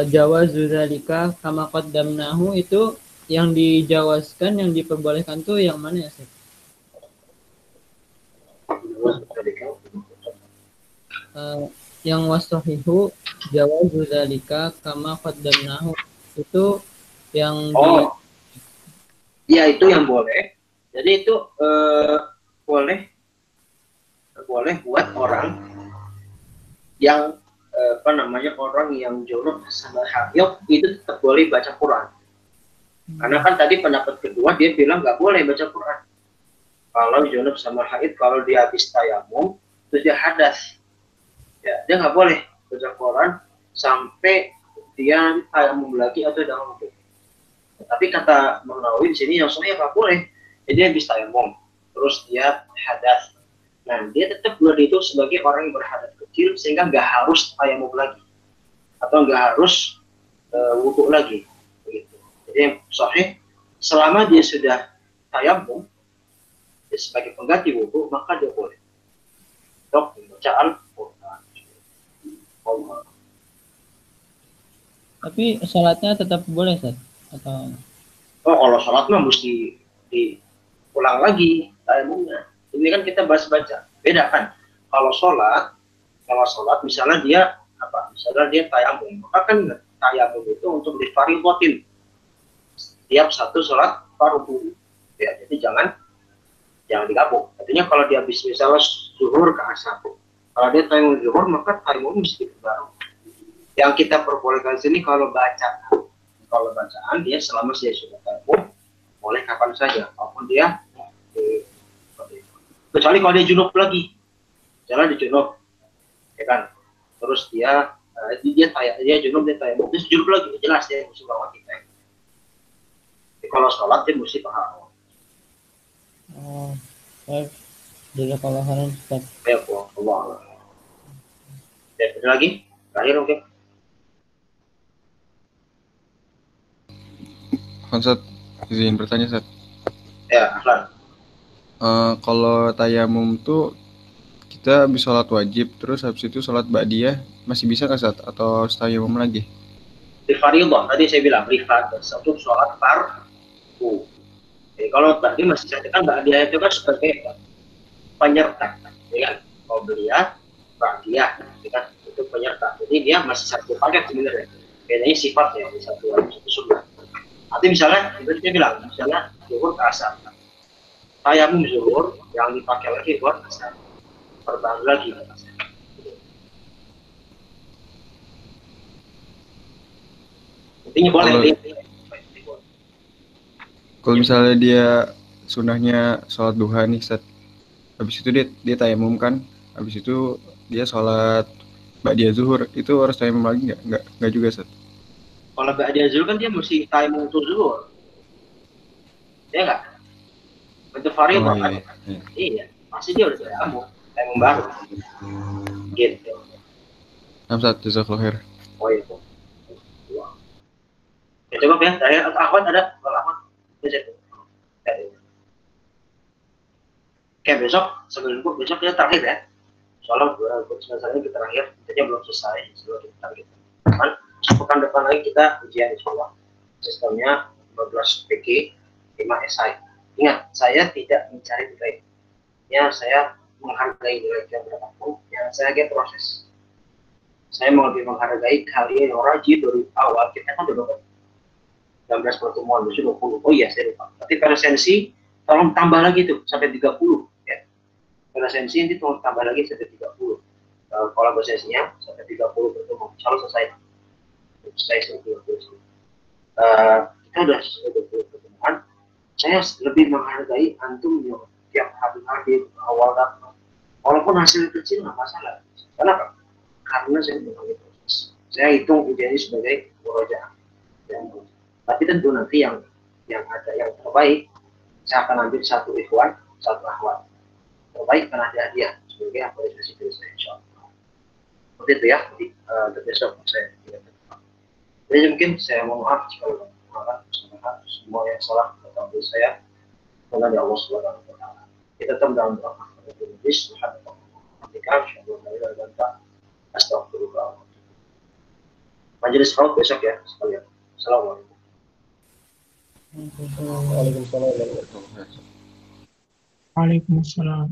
Jawa Zuzalika kama qaddamnahu, itu yang dijawazkan, yang diperbolehkan tuh yang mana ya Ustaz? Yang wasahihu Jawa Zuzalika kama qaddamnahu itu yang ya itu yang boleh. Jadi itu boleh buat orang yang orang yang junub sama haid itu tetap boleh baca Quran. Karena kan tadi pendapat kedua dia bilang nggak boleh baca Quran. Kalau junub sama haid, kalau dia habis tayamum terus dia hadas, ya dia nggak boleh baca Quran sampai dia tayamum lagi atau dalam wudu. Tapi kata Imam Nawawi di sini yang sahih nggak boleh. Jadi dia habis tayamum terus dia hadas. Nah, dia tetap boleh itu sebagai orang yang berhadas kecil sehingga nggak harus tayamum lagi atau nggak harus wudu lagi. Begitu. Jadi yang sahih selama dia sudah tayamum sebagai pengganti wudu, maka dia boleh untuk bacaan Quran. Tapi sholatnya tetap boleh Ustaz? Atau Oh, kalau sholat mah mesti diulang lagi tayamumnya. Ini kan kita bahas baca. Beda kan? Kalau sholat misalnya dia Misalnya dia tayamum, maka kan tayamum itu untuk difaridotin tiap satu sholat fardu. Ya, jadi jangan digabung. Artinya kalau dia habis misalnya zuhur ke asar, kalau dia tayamum zuhur maka tayamum mesti baru. Yang kita perbolehkan sini kalau bacaan dia selama dia sudah tayamum boleh kapan saja, maupun dia kecuali kalau dia junub lagi, jangan di junub, ya kan? Terus dia junub, dia tayamum, dia junub lagi, jelas dia mesti bawa kita. Jadi kalau sholat dia mesti paham. Oh, baik. Jazakallah khairan Ustaz. Ya Allah. Ya, ada lagi? Terakhir mungkin. Ustaz, izin bertanya, Ustaz. Ya, Aflan. Kalau tayamum tuh kita habis sholat wajib, terus habis itu sholat ba'diyah, masih bisa nggak, Ustaz? Atau tayamum lagi? Di fardhu, tadi saya bilang di fardhu, satu sholat fardu. Jadi kalau tadi masih saya kan ba'diyah itu kan sebagai penyerta, ya kan? Qobliyah, ba'diyah, ya kan? Itu penyerta. Jadi dia masih satu paket sebenarnya. Bedanya sifatnya, satu wajib, satu sunnah. Nanti misalnya, itu saya bilang, misalnya zuhur ke asar. Tayamum zuhur yang dipakai lagi buat asar. Perbahan lagi. Intinya boleh. Kalau misalnya dia sunahnya sholat duha nih, Ustaz. Habis itu dia tayamum kan. Habis itu dia sholat ba'diyah zuhur. Itu harus tayamum lagi nggak? Nggak juga, Ustaz. Kalau ba'diyah zuhur kan dia mesti tayamum untuk zuhur. Ya nggak? Untuk fardhu kan? Iya. Pasti dia udah tayamum baru. Gitu. Ustaz, jazakallahu khair. Oh iya. Ya, coba ya, terakhir Ahmad ada? Kalau Ahmad, Oke, sebelum besok kita terakhir ya. Soalnya sebenarnya kita terakhir, kita belum selesai sebelum kita terakhir. Pekan depan lagi kita ujian insyaallah. Sistemnya 15 PG, 5 SI. Ingat, saya tidak mencari nilai. Ya, saya menghargai nilai yang berapapun yang saya proses. Saya lebih menghargai kalian yang rajin dari awal. Kita kan udah 19 pertemuan, besok 20. Oh iya, saya lupa. Tapi presensi tolong tambah lagi tuh sampai 30 ya. Presensi nanti tolong tambah lagi sampai 30. Kolaborasinya sampai 30 pertemuan. Insyaallah selesai. Selesai 30. Kita udah selesai 20 pertemuan. Saya lebih menghargai antum yang tiap hari hadir awal datang. Walaupun hasil kecil nggak masalah. Kenapa? Karena saya menghargai proses. Saya hitung ujian ini sebagai murojaah. Tapi tentu nanti yang ada yang terbaik, saya akan ambil satu ikhwan, satu akhwat. Terbaik karena ada hadiah sebagai apresiasi dari saya, insyaallah. Seperti itu ya. Jadi besok saya tidak tetap. Jadi mungkin saya mohon maaf jika semua yang salah tentang diri saya. Karena di Allah Subhanahu Wa Taala. Kita tetap dalam doa. Astagfirullah. Majelis Raud besok ya sekalian. Assalamualaikum. Waalaikumsalam warahmatullahi wabarakatuh. Waalaikumsalam.